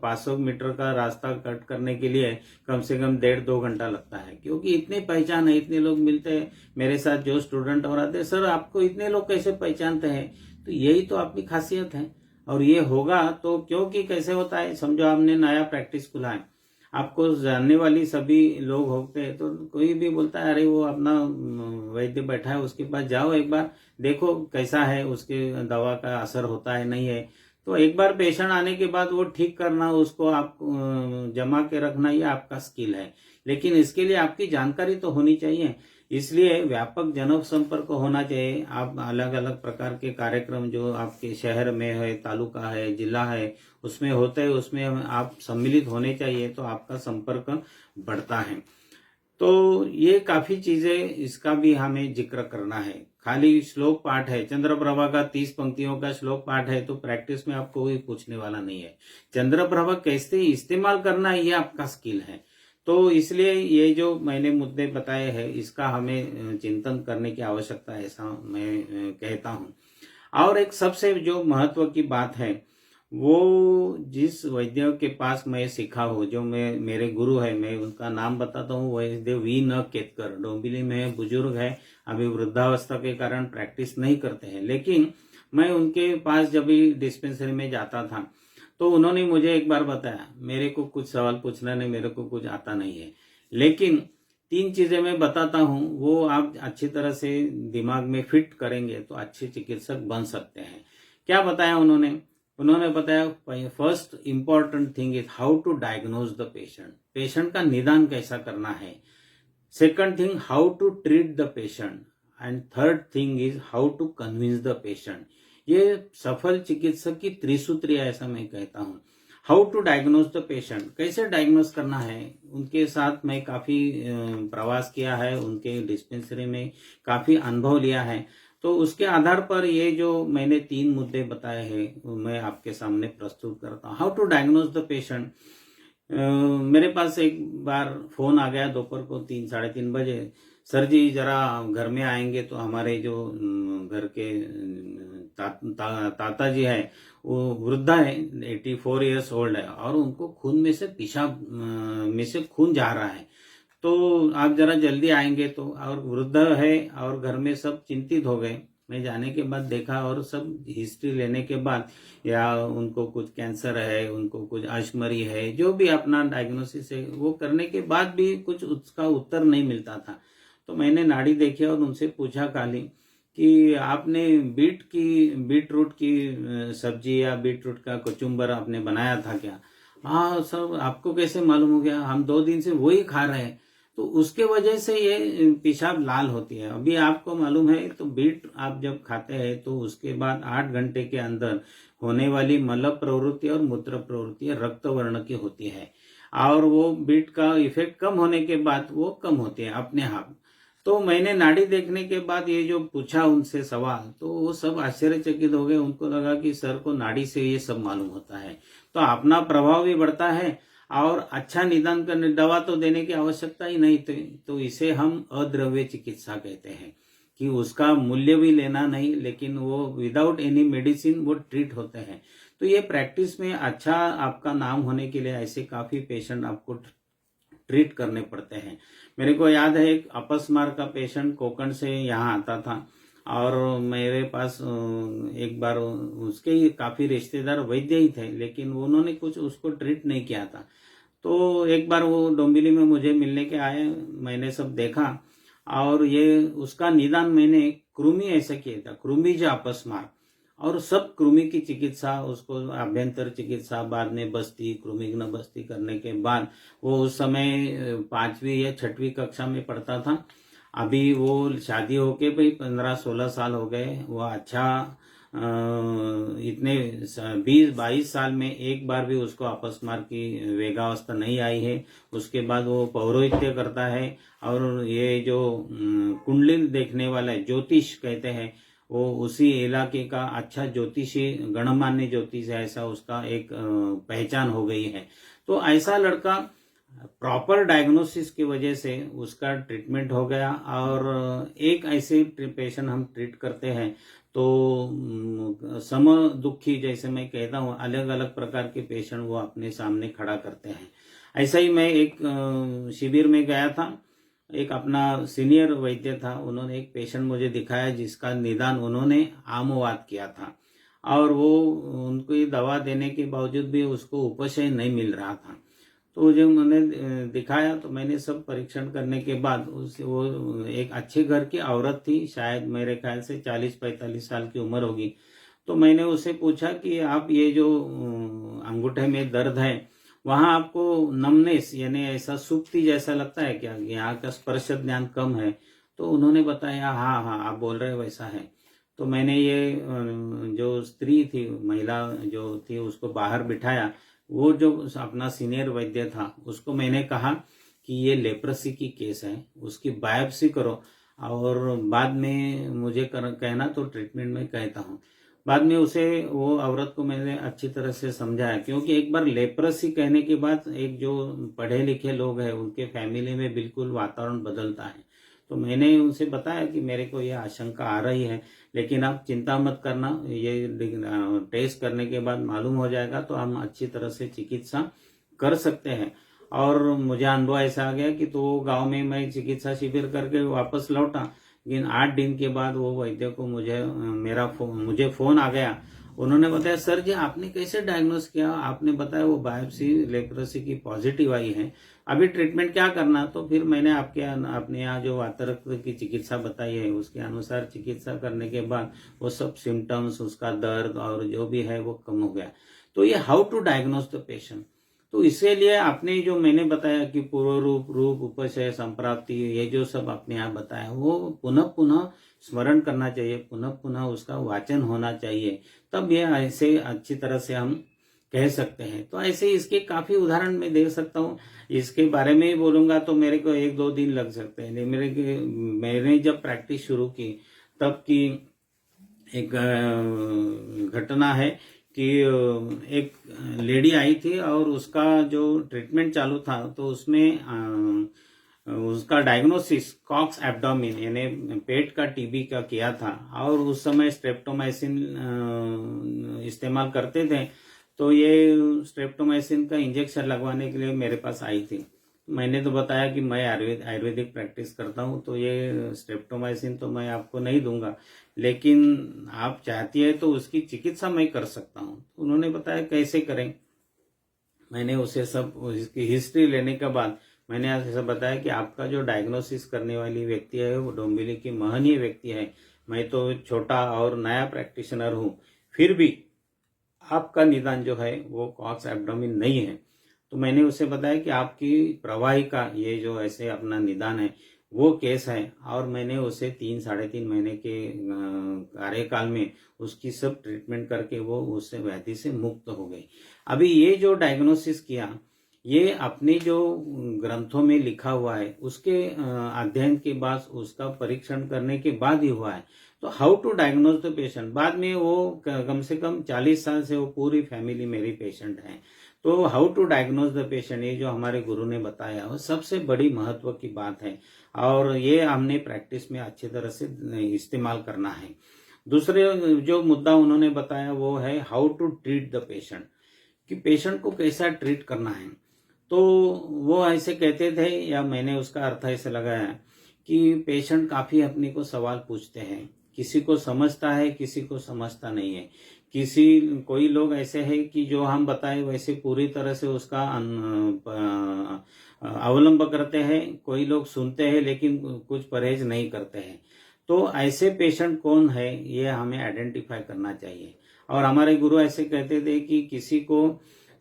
500 मीटर का रास्ता कट करने के लिए कम से कम 1.5-2 घंटा लगता है, क्योंकि इतनी पहचान है, इतने लोग मिलते हैं मेरे साथ जो स्टूडेंट और आते हैं, सर आपको इतने लोग कैसे पहचानते हैं? तो यही तो आपकी खासियत है। और ये होगा तो क्योंकि कैसे होता है, समझो आपने नया प्रैक्टिस खुला है, आपको जानने वाली सभी लोग होते हैं, तो कोई भी बोलता है अरे वो अपना वैद्य बैठा है उसके पास जाओ, एक बार देखो कैसा है, उसके दवा का असर होता है नहीं है। तो एक बार पेशेंट आने के बाद वो ठीक करना, उसको आप जमा के रखना, ये आपका स्किल है, लेकिन इसके लिए आपकी जानकारी तो होनी चाहिए। इसलिए व्यापक जनसंपर्क होना चाहिए। आप अलग अलग प्रकार के कार्यक्रम जो आपके शहर में है, तालुका है, जिला है, उसमें होते हैं, उसमें आप सम्मिलित होने चाहिए, तो आपका संपर्क बढ़ता है। तो ये काफी चीजें, इसका भी हमें जिक्र करना है। खाली श्लोक पाठ है, चंद्रप्रभा का 30 पंक्तियों का श्लोक पाठ है, तो प्रैक्टिस में आपको कोई पूछने वाला नहीं है। चंद्रप्रभा कैसे इस्तेमाल करना है, ये आपका स्किल है। तो इसलिए ये जो मैंने मुद्दे बताए हैं, इसका हमें चिंतन करने की आवश्यकता है, ऐसा मैं कहता हूँ। और एक सबसे जो महत्व की बात है, वो जिस वैद्य के पास मैं सीखा हूँ, जो मेरे गुरु है, मैं उनका नाम बताता हूँ, वैद्य वी.न. केतकर, डोंबिवली में बुजुर्ग है, अभी वृद्धावस्था के कारण प्रैक्टिस नहीं करते हैं, लेकिन मैं उनके पास जब भी डिस्पेंसरी में जाता था तो उन्होंने मुझे एक बार बताया, मेरे को कुछ सवाल पूछना नहीं, मेरे को कुछ आता नहीं है, लेकिन 3 चीजें मैं बताता हूँ, वो आप अच्छी तरह से दिमाग में फिट करेंगे तो अच्छे चिकित्सक बन सकते हैं। क्या बताया उन्होंने? उन्होंने बताया first important thing is how to diagnose the patient, patient का निदान कैसा करना है। Second thing how to treat the patient, and third thing is how to convince the patient. ये सफल चिकित्सक की त्रिसूत्री है, ऐसा मैं कहता हूँ। How to diagnose the patient, कैसे डायग्नोज करना है, उनके साथ मैं काफी प्रवास किया है, उनके डिस्पेंसरी में काफी अनुभव लिया है, तो उसके आधार पर ये जो मैंने 3 मुद्दे बताए हैं मैं आपके सामने प्रस्तुत करता हूँ। How to diagnose the patient, मेरे पास एक बार फोन आ गया दोपहर को 3 साढ़े 3 बजे, सर जी जरा घर में आएंगे तो हमारे जो घर के ताता जी है वो वृद्धा है, 84 इयर्स ओल्ड है और उनको खून में से पेशाब में से खून जा रहा है, तो आप जरा जल्दी आएंगे तो। और वृद्ध है और घर में सब चिंतित हो गए। मैं जाने के बाद देखा और सब हिस्ट्री लेने के बाद, या उनको कुछ कैंसर है, उनको कुछ अश्मरी है, जो भी अपना डायग्नोसिस है वो करने के बाद भी कुछ उसका उत्तर नहीं मिलता था। तो मैंने नाड़ी देखी और उनसे पूछा खाली कि आपने बीट रूट की सब्जी या बीट रूट का कचुम्बर आपने बनाया था क्या? हाँ सर, आपको कैसे मालूम हो गया? हम 2 दिन से वही खा रहे हैं। तो उसके वजह से ये पेशाब लाल होती है। अभी आपको मालूम है तो बीट आप जब खाते हैं तो उसके बाद 8 घंटे के अंदर होने वाली मल प्रवृत्ति और मूत्र प्रवृत्ति रक्त वर्ण की होती है, और वो बीट का इफेक्ट कम होने के बाद वो कम होती है अपने आप। तो मैंने नाड़ी देखने के बाद ये जो पूछा उनसे सवाल, तो वो सब आश्चर्यचकित हो गए। उनको लगा कि सर को नाड़ी से ये सब मालूम होता है। तो अपना प्रभाव भी बढ़ता है और अच्छा निदान करने, दवा तो देने की आवश्यकता ही नहीं थी। तो इसे हम अद्रव्य चिकित्सा कहते हैं कि उसका मूल्य भी लेना नहीं, लेकिन वो विदाउट एनी मेडिसिन वो ट्रीट होते हैं। तो ये प्रैक्टिस में अच्छा आपका नाम होने के लिए ऐसे काफी पेशेंट आपको ट्रीट करने पड़ते हैं। मेरे को याद है एक अपस्मार का पेशेंट कोकण से यहाँ आता था और मेरे पास एक बार उसके ही काफी रिश्तेदार वैद्य ही थे, लेकिन उन्होंने कुछ उसको ट्रीट नहीं किया था। तो एक बार वो डोंबिवली में मुझे मिलने के आए, मैंने सब देखा और ये उसका निदान मैंने कृमि ऐसा किया था, कृमिज अपस्मार, और सब कृमि की चिकित्सा, उसको अभ्यंतर चिकित्सा, बाद में बस्ती, कृमिघ्न बस्ती करने के बाद वो उस समय 5वीं या 6वीं कक्षा में पढ़ता था। अभी वो शादी होके भाई 15-16 साल हो गए। वो अच्छा इतने 20-22 साल में एक बार भी उसको अपस्मार की वेगावस्था नहीं आई है। उसके बाद वो पौरोहित्य करता है और ये जो कुंडली देखने वाला है, ज्योतिष कहते हैं, वो उसी इलाके का अच्छा ज्योतिषी, गणमान्य ज्योतिष है, ऐसा उसका एक पहचान हो गई है। तो ऐसा लड़का प्रॉपर डायग्नोसिस की वजह से उसका ट्रीटमेंट हो गया। और एक ऐसे पेशेंट हम ट्रीट करते हैं तो सम दुखी, जैसे मैं कहता हूँ, अलग अलग प्रकार के पेशेंट वो अपने सामने खड़ा करते हैं। ऐसा ही मैं एक शिविर में गया था, एक अपना सीनियर वैद्य था, उन्होंने एक पेशेंट मुझे दिखाया जिसका निदान उन्होंने आमवात किया था और वो उनको दवा देने के बावजूद भी उसको उपशय नहीं मिल रहा था। तो जब मैंने दिखाया तो मैंने सब परीक्षण करने के बाद वो एक अच्छे घर की औरत थी, शायद मेरे ख्याल से 40-45 साल की उम्र होगी। तो मैंने उससे पूछा कि आप ये जो अंगूठे में दर्द है वहां आपको नमनेस यानी ऐसा सुक्ति जैसा लगता है क्या, यहाँ का स्पर्श ज्ञान कम है? तो उन्होंने बताया हाँ हाँ आप बोल रहे वैसा है। तो मैंने ये जो स्त्री थी, महिला जो थी, उसको बाहर बिठाया। वो जो अपना सीनियर वैद्य था उसको मैंने कहा कि ये लेप्रेसी की केस है, उसकी बायोप्सी करो और बाद में मुझे कहना तो ट्रीटमेंट में कहता हूँ। बाद में उसे, वो औरत को मैंने अच्छी तरह से समझाया, क्योंकि एक बार लेप्रेसी कहने के बाद एक जो पढ़े लिखे लोग हैं उनके फैमिली में बिल्कुल वातावरण बदलता है। तो मैंने उनसे बताया कि मेरे को ये आशंका आ रही है, लेकिन आप चिंता मत करना, ये टेस्ट करने के बाद मालूम हो जाएगा तो हम अच्छी तरह से चिकित्सा कर सकते हैं। और मुझे अनुभव ऐसा आ गया कि तो गांव में मैं चिकित्सा शिविर करके वापस लौटा, लेकिन 8 दिन के बाद वो वैद्य को मुझे फोन आ गया। उन्होंने बताया सर जी आपने कैसे डायग्नोस किया? आपने बताया वो बायोप्सी लेप्रेसी की पॉजिटिव आई है, अभी ट्रीटमेंट क्या करना? तो फिर मैंने अपने यहाँ जो वातरक्त की चिकित्सा बताई है उसके अनुसार चिकित्सा करने के बाद वो सब सिम्टम्स, उसका दर्द और जो भी है वो कम हो गया। तो ये how to diagnose the patient. तो इसीलिए आपने जो मैंने बताया कि पूर्व रूप उपशय संप्राप्ति, ये जो सब आपने यहाँ बताया वो पुनः पुनः स्मरण करना चाहिए, पुनः पुनः उसका वाचन होना चाहिए, तब ये ऐसे अच्छी तरह से हम कह सकते हैं। तो ऐसे इसके काफी उदाहरण मैं दे सकता हूँ। इसके बारे में ही बोलूंगा तो मेरे को 1-2 दिन लग सकते हैं। मैंने जब प्रैक्टिस शुरू की तब की एक घटना है कि एक लेडी आई थी और उसका जो ट्रीटमेंट चालू था तो उसमें उसका डायग्नोसिस कॉक्स एब्डोमिन यानी पेट का टीबी का किया था और उस समय स्ट्रेप्टोमाइसिन इस्तेमाल करते थे। तो ये स्ट्रेप्टोमाइसिन का इंजेक्शन लगवाने के लिए मेरे पास आई थी। मैंने तो बताया कि मैं आयुर्वेदिक प्रैक्टिस करता हूँ, तो ये स्ट्रेप्टोमाइसिन तो मैं आपको नहीं दूंगा, लेकिन आप चाहती है तो उसकी चिकित्सा मैं कर सकता हूँ। तो उन्होंने बताया कैसे करें। मैंने उसे सब उसकी हिस्ट्री लेने के बाद मैंने ऐसा बताया कि आपका जो डायग्नोसिस करने वाली व्यक्ति है वो डोंबिवली की महनीय व्यक्ति है। मैं तो छोटा और नया प्रैक्टिशनर हूँ, फिर भी आपका निदान जो है वो कॉक्स एब्डोमिन नहीं है। तो मैंने उसे बताया कि आपकी प्रवाहिका ये जो ऐसे अपना निदान है वो केस है, और मैंने उसे 3-3.5 महीने के कार्यकाल में उसकी सब ट्रीटमेंट करके वो उससे व्याधि से मुक्त हो गई। अभी ये जो डायग्नोसिस किया ये अपने जो ग्रंथों में लिखा हुआ है उसके अध्ययन के बाद उसका परीक्षण करने के बाद ही हुआ है। तो how to diagnose the patient, बाद में वो कम से कम 40 साल से वो पूरी फैमिली मेरी पेशेंट है। तो how to diagnose the patient ये जो हमारे गुरु ने बताया वो सबसे बड़ी महत्व की बात है, और ये हमने प्रैक्टिस में अच्छी तरह से इस्तेमाल करना है। दूसरे जो मुद्दा उन्होंने बताया वो है how to treat the patient, कि पेशेंट को कैसा ट्रीट करना है। तो वो ऐसे कहते थे, या मैंने उसका अर्थ ऐसे लगाया कि पेशेंट काफी अपने को सवाल पूछते हैं, किसी को समझता है किसी को समझता नहीं है। कोई लोग ऐसे हैं कि जो हम बताए वैसे पूरी तरह से उसका अवलंब करते हैं, कोई लोग सुनते हैं लेकिन कुछ परहेज नहीं करते हैं। तो ऐसे पेशेंट कौन है ये हमें आइडेंटिफाई करना चाहिए। और हमारे गुरु ऐसे कहते थे कि किसी को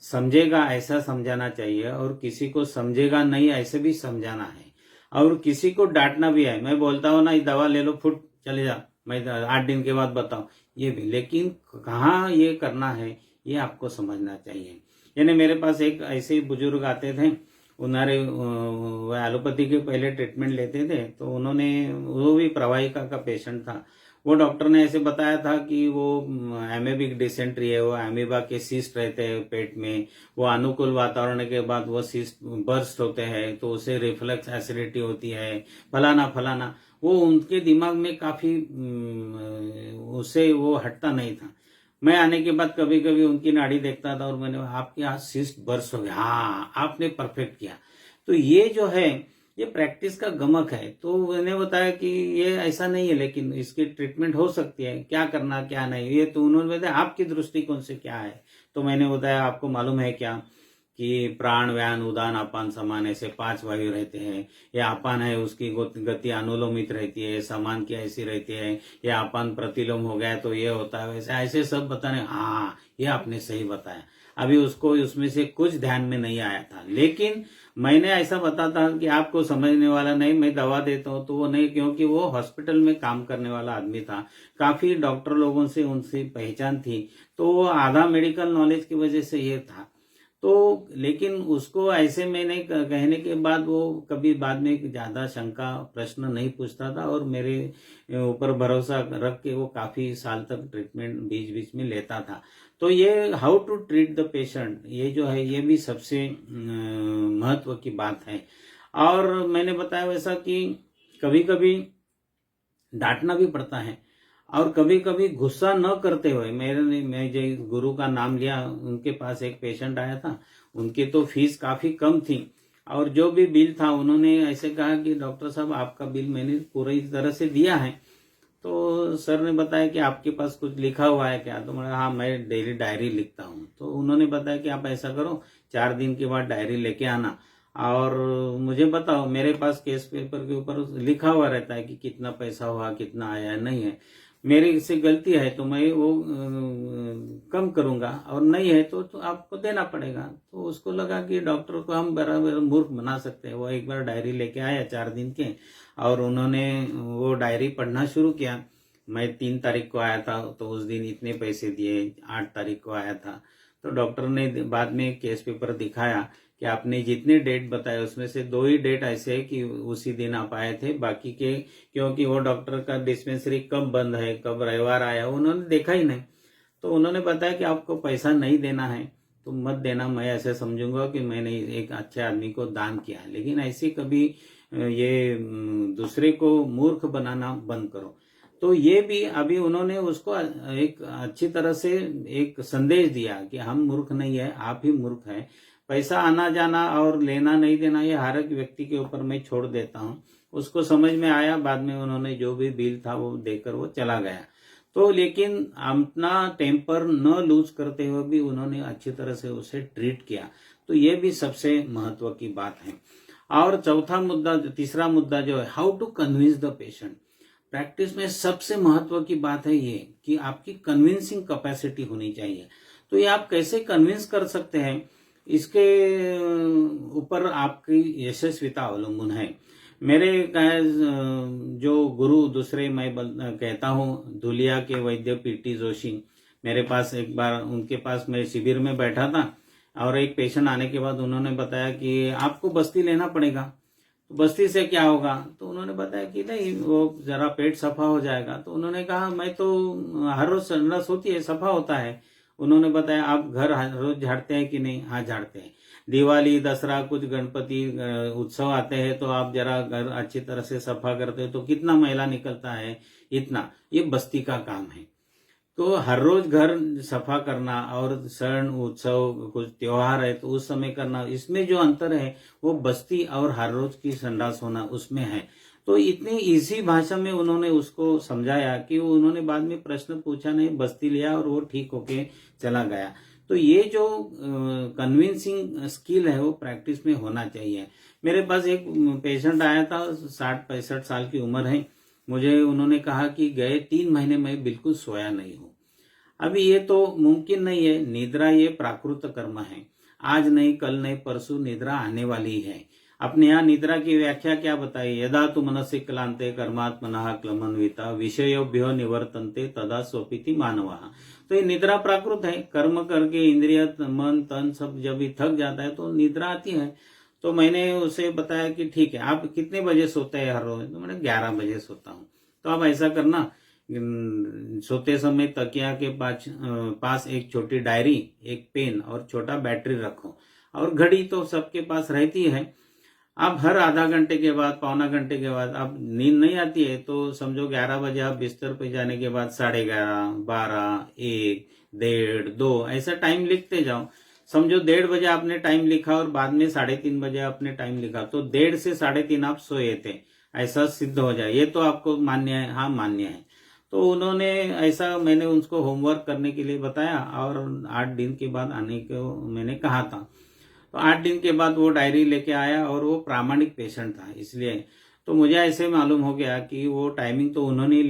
समझेगा ऐसा समझाना चाहिए और किसी को समझेगा नहीं ऐसे भी समझाना है, और किसी को डांटना भी है। मैं बोलता हूँ ना ये दवा ले लो फुट चले जा, मैं 8 दिन के बाद बताऊं, ये भी, लेकिन कहाँ ये करना है ये आपको समझना चाहिए। यानी मेरे पास एक ऐसे बुजुर्ग आते थे, उन्होंने वो एलोपैथी के पहले ट्रीटमेंट लेते थे, तो उन्होंने वो भी प्रवाहिका का पेशेंट था। वो डॉक्टर ने ऐसे बताया था कि वो एमेबिक डिसेंट्री है, वो एमीबा के सिस्ट रहते हैं पेट में, वो अनुकूल वातावरण के बाद वो सिस्ट बर्स्ट होते हैं तो उसे रिफ्लक्स एसिडिटी होती है, फलाना फलाना। वो उनके दिमाग में काफी उससे वो हटता नहीं था। मैं आने के बाद कभी कभी उनकी नाड़ी देखता था और मैंने आपके यहाँ सिस्ट बर्स्ट हो गया, हाँ आपने परफेक्ट किया। तो ये जो है ये प्रैक्टिस का गमक है। तो मैंने बताया कि ये ऐसा नहीं है, लेकिन इसकी ट्रीटमेंट हो सकती है, क्या करना क्या नहीं ये तो उन्होंने बताया आपकी दृष्टिकोण से क्या है। तो मैंने बताया आपको मालूम है क्या कि प्राण व्यान उदान अपान समान ऐसे 5 वायु रहते हैं। ये अपान है उसकी गति अनुलोमित रहती है, समान की ऐसी रहती है, ये अपान प्रतिलोम हो गया तो ये होता है वैसे, ऐसे सब बताने। हाँ ये आपने सही बताया। अभी उसको उसमें से कुछ ध्यान में नहीं आया था, लेकिन मैंने ऐसा बताता कि आपको समझने वाला नहीं, मैं दवा देता हूँ तो वो नहीं, क्योंकि वो हॉस्पिटल में काम करने वाला आदमी था, काफी डॉक्टर लोगों से उनसे पहचान थी, तो वो आधा मेडिकल नॉलेज की वजह से ये था। तो लेकिन उसको ऐसे मैंने कहने के बाद वो कभी बाद में ज्यादा शंका प्रश्न नहीं पूछता था, और मेरे ऊपर भरोसा रख के वो काफी साल तक ट्रीटमेंट बीच बीच में लेता था। तो ये how to treat the patient ये जो है ये भी सबसे महत्व की बात है। और मैंने बताया वैसा कि कभी कभी डांटना भी पड़ता है, और कभी कभी गुस्सा न करते हुए। मैं जो गुरु का नाम लिया, उनके पास एक पेशेंट आया था, उनकी तो फीस काफी कम थी, और जो भी बिल था उन्होंने ऐसे कहा कि डॉक्टर साहब आपका बिल मैंने पूरी तरह से दिया है। तो सर ने बताया कि आपके पास कुछ लिखा हुआ है क्या। तो मैंने हाँ मैं डेली डायरी लिखता हूँ। तो उन्होंने बताया कि आप ऐसा करो 4 दिन के बाद डायरी लेके आना और मुझे बताओ, मेरे पास केस पेपर के ऊपर लिखा हुआ रहता है कि कितना पैसा हुआ कितना आया नहीं है। मेरी से गलती है तो मैं वो कम करूंगा, और नहीं है तो आपको देना पड़ेगा। तो उसको लगा कि डॉक्टर को हम बराबर मूर्ख बना सकते हैं। वो एक बार डायरी लेके आया 4 दिन के, और उन्होंने वो डायरी पढ़ना शुरू किया। मैं 3 तारीख को आया था तो उस दिन इतने पैसे दिए, 8 तारीख को आया था। तो डॉक्टर ने बाद में केस पेपर दिखाया कि आपने जितने डेट बताए उसमें से 2 ही डेट ऐसे है कि उसी दिन आप आए थे, बाकी के क्योंकि वो डॉक्टर का डिस्पेंसरी कब बंद है कब रविवार आया उन्होंने देखा ही नहीं। तो उन्होंने बताया कि आपको पैसा नहीं देना है तो मत देना, मैं ऐसे समझूंगा कि मैंने एक अच्छे आदमी को दान किया है, लेकिन ऐसे कभी ये दूसरे को मूर्ख बनाना बंद करो। तो ये भी अभी उन्होंने उसको एक अच्छी तरह से एक संदेश दिया कि हम मूर्ख नहीं है, आप ही मूर्ख है। पैसा आना जाना और लेना नहीं देना ये हर एक व्यक्ति के ऊपर मैं छोड़ देता हूँ। उसको समझ में आया, बाद में उन्होंने जो भी बिल था वो देकर वो चला गया। तो लेकिन अपना टेम्पर न लूज करते हुए भी उन्होंने अच्छी तरह से उसे ट्रीट किया, तो ये भी सबसे महत्व की बात है। और तीसरा मुद्दा जो है, how to convince the patient. Practice में सबसे महत्व की बात है ये कि आपकी कन्विंसिंग कैपेसिटी होनी चाहिए। तो ये आप कैसे कन्विंस कर सकते हैं, इसके ऊपर आपकी यशस्विता अवलंबन है। मेरे जो गुरु दूसरे मैं कहता हूँ, धुलिया के वैद्य पीटी जोशी, मेरे पास एक बार उनके पास मैं शिविर में बैठा था और एक पेशेंट आने के बाद उन्होंने बताया कि आपको बस्ती लेना पड़ेगा। तो बस्ती से क्या होगा, तो उन्होंने बताया कि नहीं, वो जरा पेट सफा हो जाएगा। तो उन्होंने कहा मैं तो हर रोज संडास होती है, सफा होता है। उन्होंने बताया आप घर हर रोज झाड़ते हैं कि नहीं? हाँ झाड़ते हैं। दिवाली, दसरा, कुछ गणपति उत्सव आते हैं तो आप जरा घर अच्छी तरह से सफा करते हो तो कितना मैला निकलता है, इतना। ये बस्ती का काम है। तो हर रोज घर सफा करना और क्षण उत्सव कुछ त्योहार है तो उस समय करना, इसमें जो अंतर है वो बस्ती और हर रोज की संडास होना उसमें है। तो इतनी इजी भाषा में उन्होंने उसको समझाया कि उन्होंने बाद में प्रश्न पूछा नहीं, बस्ती लिया और वो ठीक होके चला गया। तो ये जो कन्विंसिंग स्किल है वो प्रैक्टिस में होना चाहिए। मेरे पास एक पेशेंट आया था, 60-65 साल की उम्र है। मुझे उन्होंने कहा कि गए 3 महीने में बिल्कुल सोया नहीं हूं। अभी ये तो मुमकिन नहीं है, निद्रा ये प्राकृत कर्म है। आज नहीं, कल नहीं, परसों निद्रा आने वाली है। अपने यहाँ निद्रा की व्याख्या क्या बताई? यदा तु मनसि क्लांते कर्मात्मनः क्लमन्विता विषयोभ्यो निवर्तन्ते तदा स्वपिति मानवः। तो ये निद्रा प्राकृत है। कर्म करके इंद्रिय, मन, तन सब जब भी थक जाता है तो निद्रा आती है। तो मैंने उसे बताया कि ठीक है, आप कितने बजे सोते हैं हर रोज? तो मैंने 11 बजे सोता हूँ। तो आप ऐसा करना, सोते समय तकिया के पास एक छोटी डायरी, एक पेन और छोटा बैटरी रखो। और घड़ी तो सबके पास रहती है। आप हर आधा घंटे के बाद, पौना घंटे के बाद आप नींद नहीं आती है तो समझो 11 बजे आप बिस्तर पे जाने के बाद 11:30, 12, 1, 1:30, 2 ऐसा टाइम लिखते जाओ। समझो 1:30 बजे आपने टाइम लिखा और बाद में 3:30 बजे आपने टाइम लिखा, तो 1:30 से 3:30 आप सोए थे, ऐसा सिद्ध हो जाए। ये तो आपको मान्य है? हाँ मान्य है। तो उन्होंने ऐसा, मैंने उनको होमवर्क करने के लिए बताया और 8 दिन के बाद आने को मैंने कहा था। तो 8 दिन के बाद वो डायरी लेके आया और वो प्रामाणिक पेशेंट था, इसलिए तो मुझे ऐसे मालूम हो गया कि वो टाइमिंग तो उन्होंने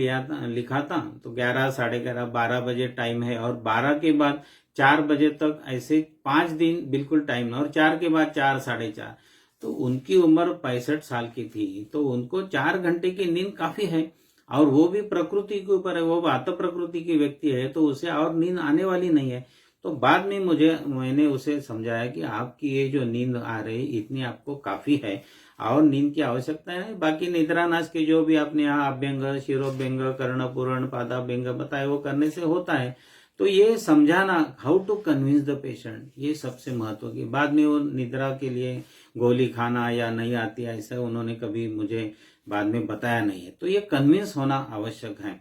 लिखा था। तो 11, 11:30, 12 बजे टाइम है और 12 के बाद 4 बजे तक, ऐसे 5 दिन बिल्कुल टाइम, और 4 के बाद 4, 4:30। तो उनकी उम्र 65 साल की थी, तो उनको 4 घंटे की नींद काफी है। और वो भी प्रकृति के ऊपर है, वो वात प्रकृति की व्यक्ति है, तो उसे और नींद आने वाली नहीं है। तो बाद में मैंने उसे समझाया कि आपकी ये जो नींद आ रही इतनी आपको काफी है और नींद की आवश्यकता है। बाकी निद्रानाश के जो भी आपने यहाँ अभ्यंग, शिरोभ्यंग, कर्णपूरण, पादाभ्यंग बताए वो करने से होता है। तो ये समझाना, how to convince the patient, ये सबसे महत्व की। बाद में वो निद्रा के लिए गोली खाना या नहीं आती ऐसा उन्होंने कभी मुझे बाद में बताया नहीं है। तो ये कन्विंस होना आवश्यक है।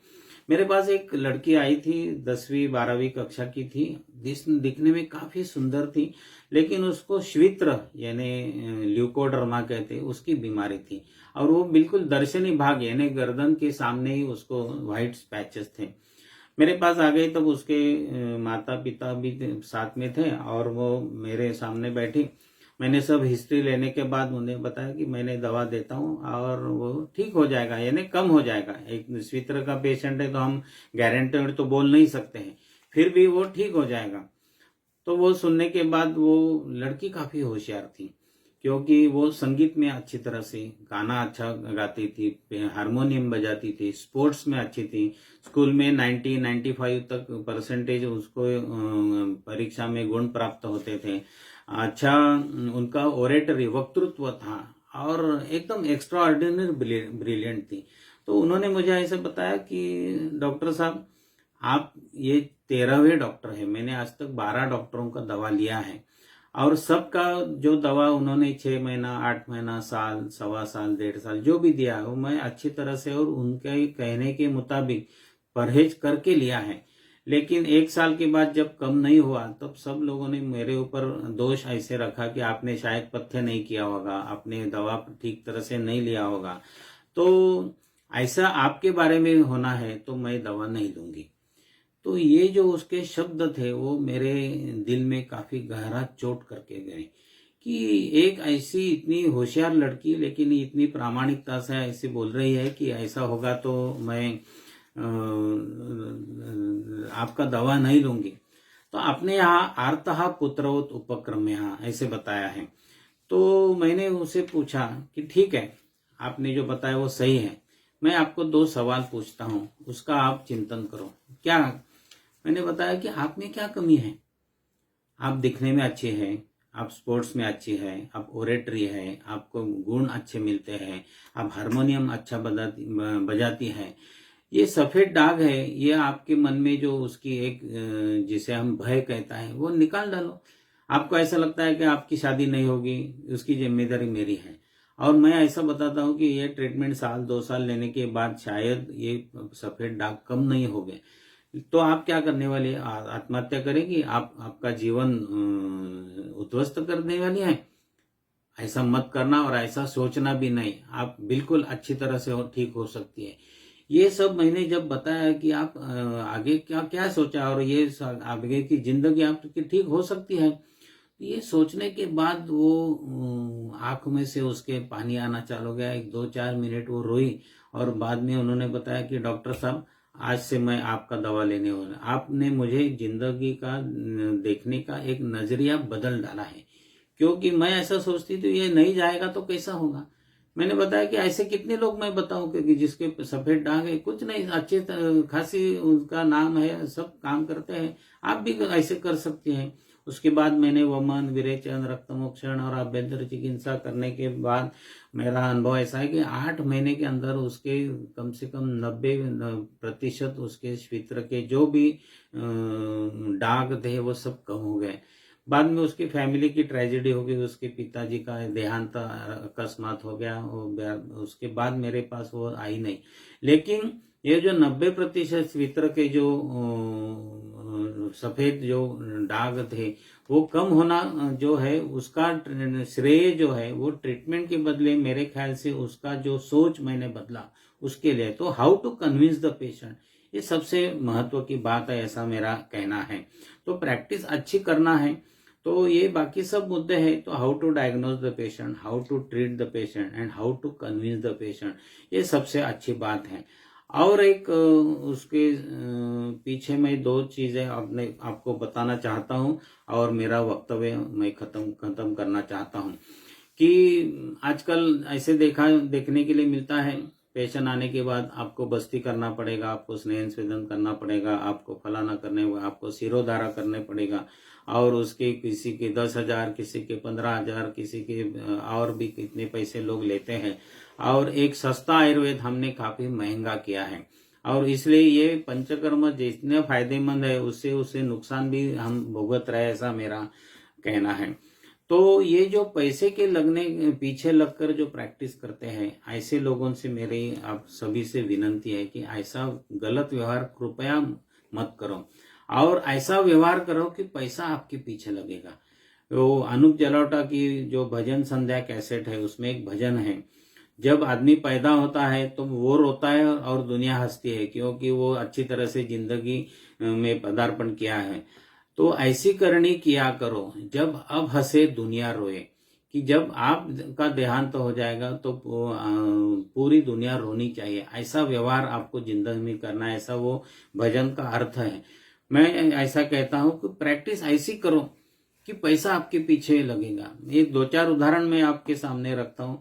मेरे पास एक लड़की आई थी, 10वीं 12वीं कक्षा की थी, दिखने में काफी सुंदर थी, लेकिन उसको श्वित्र यानी ल्यूकोडर्मा कहते, उसकी बीमारी थी और वो बिल्कुल दर्शनी भाग यानी गर्दन के सामने ही उसको व्हाइट पैचेस थे। मेरे पास आ गई, तब उसके माता पिता भी साथ में थे और वो मेरे सामने बैठी। मैंने सब हिस्ट्री लेने के बाद उन्हें बताया कि मैंने दवा देता हूँ और वो ठीक हो जाएगा, यानी कम हो जाएगा। एक स्वित्र का पेशेंट है तो हम गारंटेड तो बोल नहीं सकते हैं, फिर भी वो ठीक हो जाएगा। तो वो सुनने के बाद वो लड़की काफी होशियार थी, क्योंकि वो संगीत में अच्छी तरह से गाना अच्छा गाती थी, हारमोनियम बजाती थी, स्पोर्ट्स में अच्छी थी। स्कूल में 90-95 तक परसेंटेज उसको परीक्षा में गुण प्राप्त होते थे। अच्छा उनका ओरेटरी, वक्तृत्व था और एकदम एक्स्ट्रा ऑर्डिनरी ब्रिलियंट थी। तो उन्होंने मुझे ऐसे बताया कि डॉक्टर साहब आप ये 13वें डॉक्टर है, मैंने आज तक 12 डॉक्टरों का दवा लिया है और सबका जो दवा उन्होंने 6 महीना, 8 महीना, साल, सवा साल, 1.5 साल जो भी दिया है वो मैं अच्छी तरह से और उनके कहने के मुताबिक परहेज करके लिया है। लेकिन 1 साल के बाद जब कम नहीं हुआ तब सब लोगों ने मेरे ऊपर दोष ऐसे रखा कि आपने शायद पथ्य नहीं किया होगा, आपने दवा ठीक तरह से नहीं लिया होगा। तो ऐसा आपके बारे में होना है तो मैं दवा नहीं लूंगी। तो ये जो उसके शब्द थे वो मेरे दिल में काफी गहरा चोट करके गए कि एक ऐसी इतनी होशियार लड़की लेकिन इतनी प्रामाणिकता से ऐसे बोल रही है कि ऐसा होगा तो मैं आपका दवा नहीं लूंगी। तो आपने यहाँ आर्तः पुत्रोत उपक्रम यहाँ ऐसे बताया है। तो मैंने उसे पूछा कि ठीक है, आपने जो बताया वो सही है, मैं आपको 2 सवाल पूछता हूँ, उसका आप चिंतन करो। क्या? मैंने बताया कि आप में क्या कमी है? आप दिखने में अच्छे हैं, आप स्पोर्ट्स में अच्छे हैं, आप ओरेटरी है, आपको गुण अच्छे मिलते हैं, आप हारमोनियम अच्छा बजाती है। ये सफेद दाग है, ये आपके मन में जो उसकी एक जिसे हम भय कहता है वो निकाल डालो। आपको ऐसा लगता है कि आपकी शादी नहीं होगी, उसकी जिम्मेदारी मेरी है। और मैं ऐसा बताता हूँ कि ये ट्रीटमेंट 1-2 साल लेने के बाद शायद ये सफेद दाग कम नहीं हो गए तो आप क्या करने वाले? आत्महत्या करेंगी? आपका जीवन उद्ध्वस्त करने वाली है? ऐसा मत करना और ऐसा सोचना भी नहीं। आप बिल्कुल अच्छी तरह से ठीक हो सकती है। ये सब मैंने जब बताया कि आप आगे क्या क्या सोचा और ये आगे की जिंदगी आपकी ठीक हो सकती है, ये सोचने के बाद वो आंख में से उसके पानी आना चालू हो गया। 1-2-4 मिनट वो रोई और बाद में उन्होंने बताया कि डॉक्टर साहब आज से मैं आपका दवा लेने वाला। आपने मुझे जिंदगी का देखने का एक नजरिया बदल डाला है, क्योंकि मैं ऐसा सोचती थी ये नहीं जाएगा तो कैसा होगा। मैंने बताया कि ऐसे कितने लोग मैं बताऊं कि जिसके सफेद दाग है, कुछ नहीं, अच्छे खासी उनका नाम है, सब काम करते हैं, आप भी ऐसे कर सकते हैं। उसके बाद मैंने वमन, विरेचन, रक्तमोक्षण और आभ्यंतर चिकित्सा करने के बाद मेरा अनुभव ऐसा है कि 8 महीने के अंदर उसके कम से कम 90% उसके क्षेत्र के जो भी दाग थे वो सब कम हो गए। बाद में उसकी फैमिली की ट्रेजेडी हो गई, उसके पिताजी का देहांत अकस्मात हो गया। उसके बाद मेरे पास वो आई नहीं। लेकिन ये जो 90% क्षेत्र के जो सफेद जो दाग थे वो कम होना जो है उसका श्रेय जो है वो ट्रीटमेंट के बदले मेरे ख्याल से उसका जो सोच मैंने बदला उसके लिए। तो how to convince the patient, ये सबसे महत्व की बात है, ऐसा मेरा कहना है। तो प्रैक्टिस अच्छी करना है तो ये बाकी सब मुद्दे हैं। तो how to diagnose the patient, how to treat the patient and how to convince the patient, ये सबसे अच्छी बात है। और एक उसके पीछे मैं 2 चीजें आपको बताना चाहता हूं और मेरा वक्तव्य मैं खत्म करना चाहता हूं कि आजकल ऐसे देखने के लिए मिलता है, पेशेंट आने के बाद आपको बस्ती करना पड़ेगा, आपको स्नेह स्वेदन करना पड़ेगा, आपको फलाना करने, आपको सिरोधारा करने पड़ेगा और उसके किसी के 10,000, किसी के 15,000, किसी के और भी कितने पैसे लोग लेते हैं। और एक सस्ता आयुर्वेद हमने काफी महंगा किया है और इसलिए ये पंचकर्म जितने फायदेमंद है उससे नुकसान भी हम भुगत रहे, ऐसा मेरा कहना है। तो ये जो पैसे के लगने पीछे लगकर जो प्रैक्टिस करते हैं ऐसे लोगों से मेरी आप सभी से विनती है कि ऐसा गलत व्यवहार कृपया मत करो और ऐसा व्यवहार करो कि पैसा आपके पीछे लगेगा। वो अनूप जलोटा की जो भजन संध्या कैसेट है उसमें एक भजन है, जब आदमी पैदा होता है तो वो रोता है और दुनिया हंसती है क्योंकि वो अच्छी तरह से जिंदगी में पदार्पण किया है। तो ऐसी करनी किया करो जब अब हंसे दुनिया रोए, कि जब आपका देहांत हो जाएगा तो पूरी दुनिया रोनी चाहिए। ऐसा व्यवहार आपको जिंदगी में करना है, ऐसा वो भजन का अर्थ है। मैं ऐसा कहता हूं कि प्रैक्टिस ऐसी करो कि पैसा आपके पीछे लगेगा। ये 2-4 उदाहरण मैं आपके सामने रखता हूं।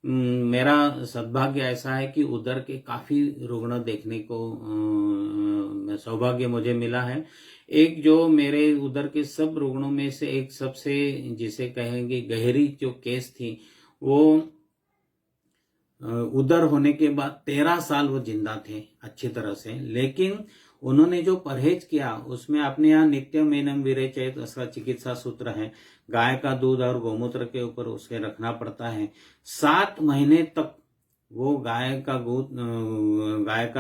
मेरा सद्भाग्य ऐसा है कि उधर के काफी रुग्ण देखने को सौभाग्य मुझे मिला है। एक जो मेरे उधर के सब रुग्णों में से एक सबसे जिसे कहेंगे गहरी जो केस थी, वो उधर होने के बाद 13 साल वो जिंदा थे अच्छी तरह से, लेकिन उन्होंने जो परहेज किया उसमें अपने यहाँ नित्यम एनम विरेचयेत उसका चिकित्सा सूत्र है। गाय का दूध और गौमूत्र के ऊपर उसे रखना पड़ता है। 7 महीने तक वो गाय का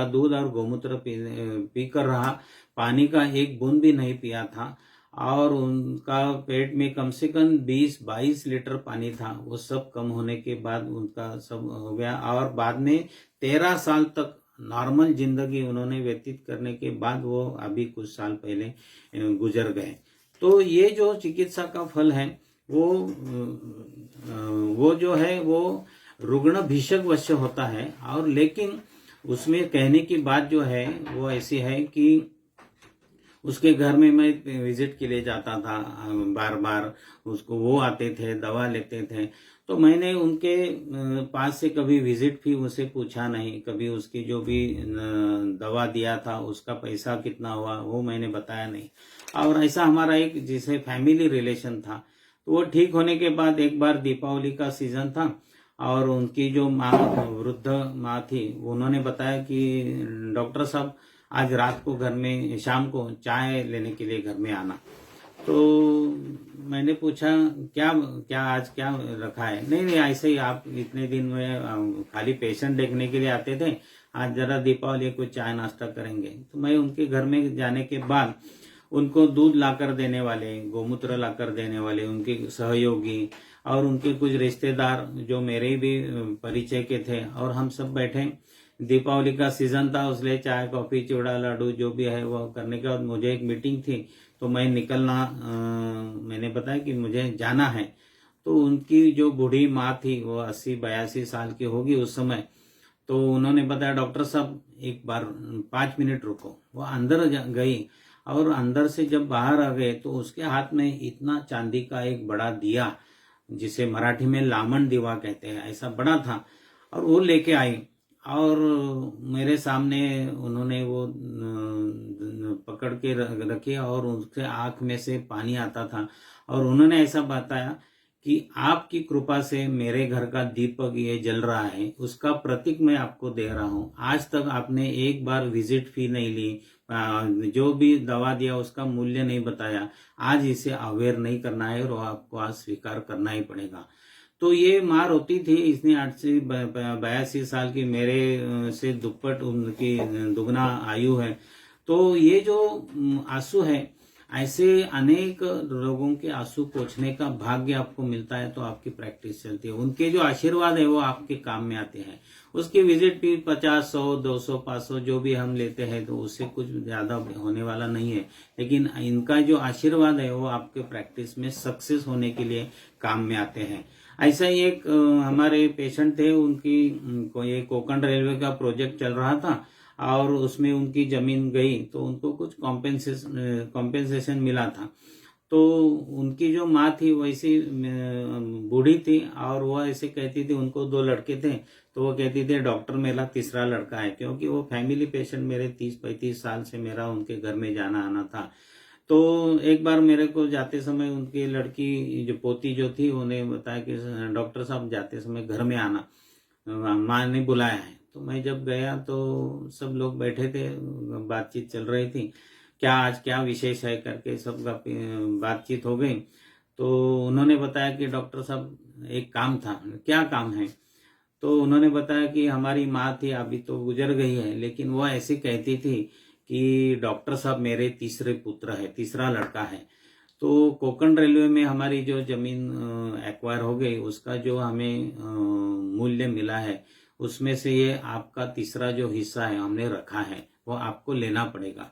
दूध और गौमूत्र पी कर रहा, पानी का एक बूंद भी नहीं पिया था और उनका पेट में कम से कम 20-22 लीटर पानी था। वो सब कम होने के बाद उनका सब हो गया और बाद में 13 साल तक नॉर्मल जिंदगी उन्होंने व्यतीत करने के बाद वो अभी कुछ साल पहले गुजर गए। तो ये जो चिकित्सा का फल है वो जो है वो रुग्ण भीषक वश्य होता है। और लेकिन उसमें कहने की बात जो है वो ऐसी है कि उसके घर में मैं विजिट के लिए जाता था बार बार, उसको वो आते थे, दवा लेते थे, तो मैंने उनके पास से कभी विजिट भी उनसे पूछा नहीं, कभी उसकी जो भी दवा दिया था उसका पैसा कितना हुआ वो मैंने बताया नहीं। और ऐसा हमारा एक जिसे फैमिली रिलेशन था। तो वो ठीक होने के बाद एक बार दीपावली का सीजन था और उनकी जो माँ, वृद्ध माँ थी, उन्होंने बताया कि डॉक्टर साहब आज रात को घर में, शाम को चाय लेने के लिए घर में आना। तो मैंने पूछा क्या आज क्या रखा है? नहीं ऐसे ही, आप इतने दिन में खाली पेशेंट देखने के लिए आते थे, आज जरा दीपावली को चाय नाश्ता करेंगे। तो मैं उनके घर में जाने के बाद उनको दूध लाकर देने वाले, गौमूत्र लाकर देने वाले उनके सहयोगी और उनके कुछ रिश्तेदार जो मेरे भी परिचय के थे, और हम सब बैठे। दीपावली का सीजन था, उसलिए चाय, कॉफी, चिवड़ा, लाडू जो भी है वो करने के बाद मुझे एक मीटिंग थी, तो मैं निकलना, मैंने बताया कि मुझे जाना है। तो उनकी जो बूढ़ी माँ थी वो 80-82 साल की होगी उस समय। तो उन्होंने बताया डॉक्टर साहब एक बार 5 मिनट रुको। वो अंदर गई और अंदर से जब बाहर आ गए तो उसके हाथ में इतना चांदी का एक बड़ा दिया, जिसे मराठी में लामण दिवा कहते हैं, ऐसा बड़ा था, और वो लेके आई और मेरे सामने उन्होंने वो पकड़ के रखी और उसके आंख में से पानी आता था और उन्होंने ऐसा बताया कि आपकी कृपा से मेरे घर का दीपक ये जल रहा है, उसका प्रतीक मैं आपको दे रहा हूँ। आज तक आपने एक बार विजिट फी नहीं ली, जो भी दवा दिया उसका मूल्य नहीं बताया, आज इसे अवेयर नहीं करना है और आपको आज स्वीकार करना ही पड़ेगा। तो ये माँ रोती थी, इसने 82 साल की, मेरे से दुप्पट उनकी दुगना आयु है। तो ये जो आंसू है, ऐसे अनेक लोगों के आंसू पोंछने का भाग्य आपको मिलता है तो आपकी प्रैक्टिस चलती है। उनके जो आशीर्वाद है वो आपके काम में आते हैं। उसकी विजिट भी 50, 100, 200, 500 जो भी हम लेते हैं तो उससे कुछ ज्यादा होने वाला नहीं है, लेकिन इनका जो आशीर्वाद है वो आपके प्रैक्टिस में सक्सेस होने के लिए काम में आते हैं। ऐसा ही एक हमारे पेशेंट थे, उनकी ये कोंकण रेलवे का प्रोजेक्ट चल रहा था और उसमें उनकी जमीन गई तो उनको कुछ कॉम्पेंसेशन मिला था। तो उनकी जो माँ थी वैसी बूढ़ी थी और वो ऐसे कहती थी, उनको 2 लड़के थे, तो वो कहती थी डॉक्टर मेरा तीसरा लड़का है, क्योंकि वो फैमिली पेशेंट मेरे 30-35 साल से मेरा उनके घर में जाना आना था। तो एक बार मेरे को जाते समय उनकी लड़की जो पोती जो थी उन्हें बताया कि डॉक्टर साहब जाते समय घर में आना, माँ ने बुलाया है। तो मैं जब गया तो सब लोग बैठे थे, बातचीत चल रही थी, क्या आज क्या विशेष है करके सब बातचीत हो गई। तो उन्होंने बताया कि डॉक्टर साहब एक काम था। क्या काम है? तो उन्होंने बताया कि हमारी माँ थी, अभी तो गुजर गई है, लेकिन वो ऐसे कहती थी कि डॉक्टर साहब मेरे तीसरे पुत्र है, तीसरा लड़का है। तो कोंकण रेलवे में हमारी जो जमीन एक्वायर हो गई उसका जो हमें मूल्य मिला है उसमें से ये आपका तीसरा जो हिस्सा है हमने रखा है, वो आपको लेना पड़ेगा।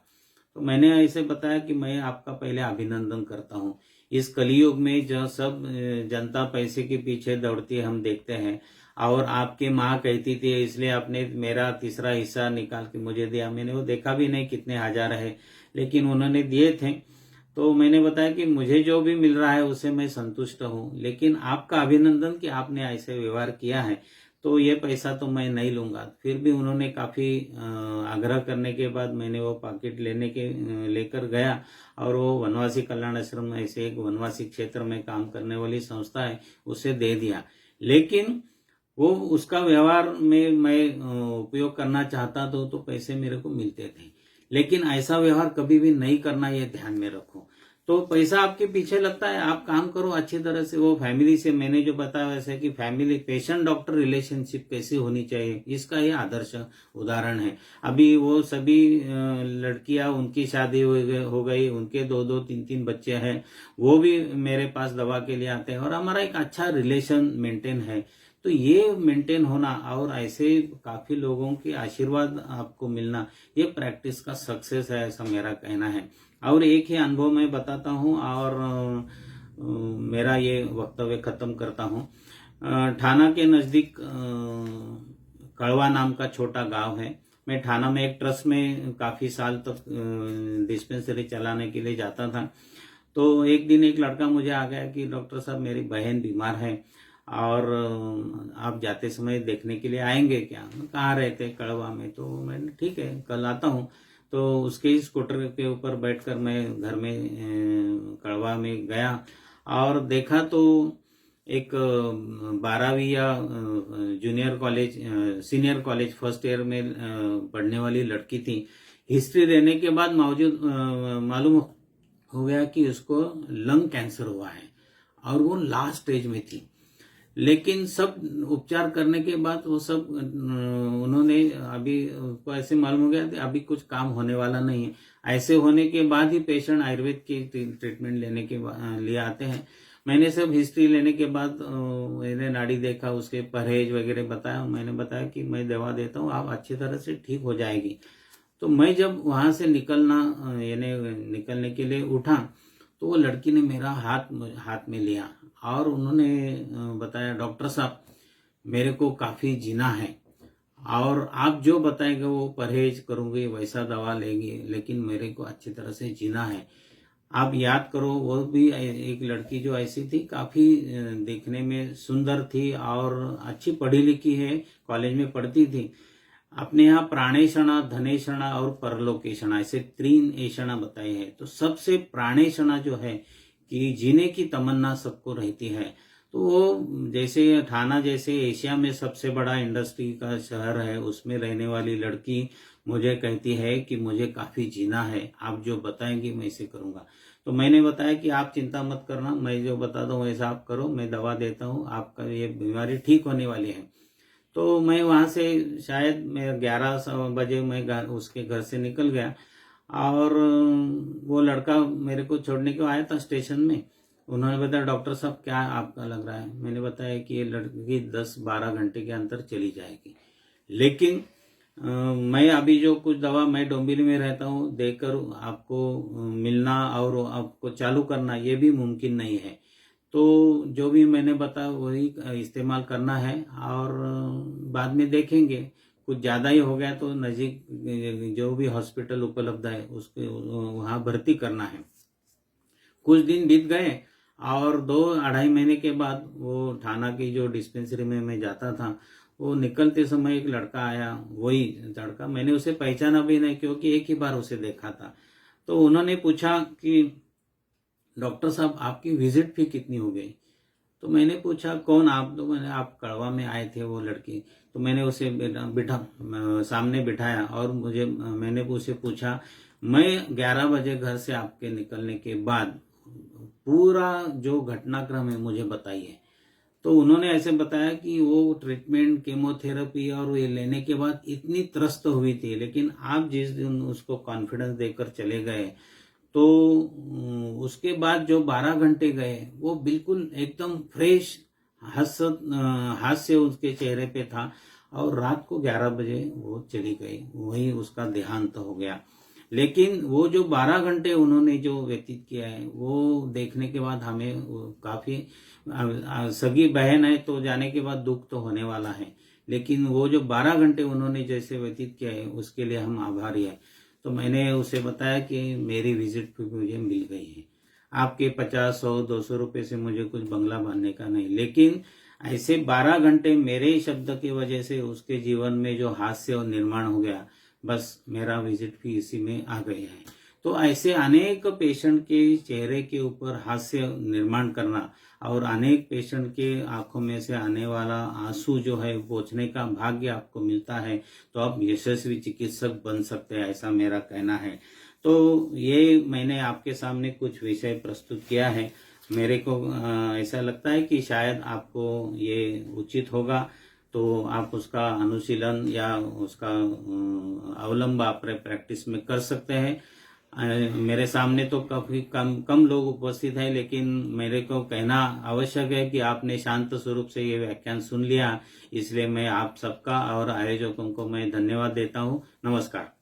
तो मैंने ऐसे बताया कि मैं आपका पहले अभिनंदन करता हूँ। इस कलयुग में जो सब जनता पैसे के पीछे दौड़ती है हम देखते हैं, और आपकी माँ कहती थी इसलिए आपने मेरा तीसरा हिस्सा निकाल के मुझे दिया। मैंने वो देखा भी नहीं कितने हजार है, लेकिन उन्होंने दिए थे। तो मैंने बताया कि मुझे जो भी मिल रहा है उससे मैं संतुष्ट हूँ, लेकिन आपका अभिनंदन कि आपने ऐसे व्यवहार किया है, तो ये पैसा तो मैं नहीं लूंगा। फिर भी उन्होंने काफी आग्रह करने के बाद मैंने वो पैकेट लेकर गया और वो वनवासी कल्याण आश्रम, ऐसे एक वनवासी क्षेत्र में काम करने वाली संस्था है, उसे दे दिया। लेकिन वो उसका व्यवहार में मैं उपयोग करना चाहता तो पैसे मेरे को मिलते थे। लेकिन ऐसा व्यवहार कभी भी नहीं करना, ये ध्यान में रखो। तो पैसा आपके पीछे लगता है, आप काम करो अच्छी तरह से। वो फैमिली से मैंने जो बताया वैसे कि फैमिली पेशेंट डॉक्टर रिलेशनशिप कैसी होनी चाहिए, इसका ये आदर्श उदाहरण है। अभी वो सभी लड़कियां, उनकी शादी हो गई, उनके 2-2, 3-3 बच्चे हैं, वो भी मेरे पास दवा के लिए आते हैं और हमारा एक अच्छा रिलेशन मेंटेन है। तो ये मेंटेन होना और ऐसे काफी लोगों के आशीर्वाद आपको मिलना, ये प्रैक्टिस का सक्सेस है, ऐसा मेरा कहना है। और एक ही अनुभव मैं बताता हूँ और मेरा ये वक्तव्य खत्म करता हूँ। ठाना के नजदीक कड़वा नाम का छोटा गांव है। मैं ठाना में एक ट्रस्ट में काफी साल तक डिस्पेंसरी चलाने के लिए जाता था। तो एक दिन एक लड़का मुझे आ गया कि डॉक्टर साहब मेरी बहन बीमार है और आप जाते समय देखने के लिए आएंगे क्या? कहाँ रहते? कड़वा में। तो मैंने ठीक है कल आता हूँ। तो उसके ही स्कूटर के ऊपर बैठकर मैं घर में कड़वा में गया और देखा तो एक 12वीं या junior college senior college first year में पढ़ने वाली लड़की थी। हिस्ट्री देने के बाद मालूम हो गया कि उसको लंग कैंसर हुआ है और वो लास्ट स्टेज में थी। लेकिन सब उपचार करने के बाद वो सब उन्होंने अभी को ऐसे मालूम हो गया कि अभी कुछ काम होने वाला नहीं है। ऐसे होने के बाद ही पेशेंट आयुर्वेद की ट्रीटमेंट लेने के लिए आते हैं। मैंने सब हिस्ट्री लेने के बाद मैंने नाड़ी देखा, उसके परहेज वगैरह बताया। मैंने बताया कि मैं दवा देता हूँ, आप अच्छी तरह से ठीक हो जाएगी। तो मैं जब वहां से निकलने के लिए उठा तो वो लड़की ने मेरा हाथ में लिया और उन्होंने बताया, डॉक्टर साहब मेरे को काफी जीना है और आप जो बताएंगे वो परहेज करूंगी, वैसा दवा लेंगे, लेकिन मेरे को अच्छी तरह से जीना है। आप याद करो, वो भी एक लड़की जो ऐसी थी, काफी देखने में सुंदर थी और अच्छी पढ़ी लिखी है, कॉलेज में पढ़ती थी। अपने यहाँ प्राणेषणा, धनेषणा और परलोकेषणा, ऐसे 3 ऐषणा बताए हैं। तो सबसे प्राणेषणा जो है कि जीने की तमन्ना सबको रहती है। तो वो जैसे ठाना जैसे एशिया में सबसे बड़ा इंडस्ट्री का शहर है, उसमें रहने वाली लड़की मुझे कहती है कि मुझे काफी जीना है, आप जो बताएंगी मैं इसे करूंगा। तो मैंने बताया कि आप चिंता मत करना, मैं जो बताता हूँ वैसा आप करो, मैं दवा देता हूँ, आपका ये बीमारी ठीक होने वाली है। तो मैं वहां से शायद मैं 11 बजे मैं उसके घर से निकल गया और वो लड़का मेरे को छोड़ने को आया था स्टेशन में। उन्होंने बताया, डॉक्टर साहब क्या आपका लग रहा है? मैंने बताया कि ये लड़की 10-12 घंटे के अंदर चली जाएगी, लेकिन मैं अभी जो कुछ दवा, मैं डोंबिवली में रहता हूँ, देकर आपको मिलना और आपको चालू करना ये भी मुमकिन नहीं है। तो जो भी मैंने बताया वही इस्तेमाल करना है और बाद में देखेंगे। कुछ ज़्यादा ही हो गया तो नज़दीक जो भी हॉस्पिटल उपलब्ध है उसके वहाँ भर्ती करना है। कुछ दिन बीत गए और 2-2.5 महीने के बाद वो ठाना की जो डिस्पेंसरी में मैं जाता था, वो निकलते समय एक लड़का आया। वही लड़का, मैंने उसे पहचाना भी नहीं क्योंकि एक ही बार उसे देखा था। तो उन्होंने पूछा कि डॉक्टर साहब आपकी विजिट फी कितनी हो गई? तो मैंने पूछा कौन आप? तो मैंने, आप कड़वा में आए थे वो लड़की। तो मैंने उसे सामने बिठाया और मैंने उसे पूछा, मैं 11 बजे घर से आपके निकलने के बाद पूरा जो घटनाक्रम है मुझे बताइए। तो उन्होंने ऐसे बताया कि वो ट्रीटमेंट, केमोथेरेपी और ये लेने के बाद इतनी त्रस्त हुई थी, लेकिन आप जिस दिन उसको कॉन्फिडेंस देकर चले गए तो उसके बाद जो 12 घंटे गए वो बिल्कुल एकदम फ्रेश हास्य उसके चेहरे पे था और रात को 11 बजे वो चली गई, वही उसका देहांत हो गया। लेकिन वो जो 12 घंटे उन्होंने जो व्यतीत किया है वो देखने के बाद हमें काफी, सगी बहन है तो जाने के बाद दुख तो होने वाला है, लेकिन वो जो 12 घंटे उन्होंने जैसे व्यतीत किया है उसके लिए हम आभारी हैं। तो मैंने उसे बताया कि मेरी विजिट भी मुझे मिल गई है, आपके 50, 100, 200 रुपए से मुझे कुछ बंगला बांधने का नहीं, लेकिन ऐसे 12 घंटे मेरे शब्द की वजह से उसके जीवन में जो हास्य और निर्माण हो गया, बस मेरा विजिट भी इसी में आ गई है। तो ऐसे अनेक पेशेंट के चेहरे के ऊपर हास्य निर्माण करना और अनेक पेशेंट के आंखों में से आने वाला आंसू जो है पोंछने का भाग्य आपको मिलता है, तो आप यशस्वी चिकित्सक बन सकते हैं, ऐसा मेरा कहना है। तो ये मैंने आपके सामने कुछ विषय प्रस्तुत किया है। मेरे को ऐसा लगता है कि शायद आपको ये उचित होगा, तो आप उसका अनुशीलन या उसका अवलंब अपने प्रैक्टिस में कर सकते हैं। मेरे सामने तो काफी कम लोग उपस्थित हैं, लेकिन मेरे को कहना आवश्यक है कि आपने शांत स्वरूप से ये व्याख्यान सुन लिया, इसलिए मैं आप सबका और आयोजकों को मैं धन्यवाद देता हूँ। नमस्कार।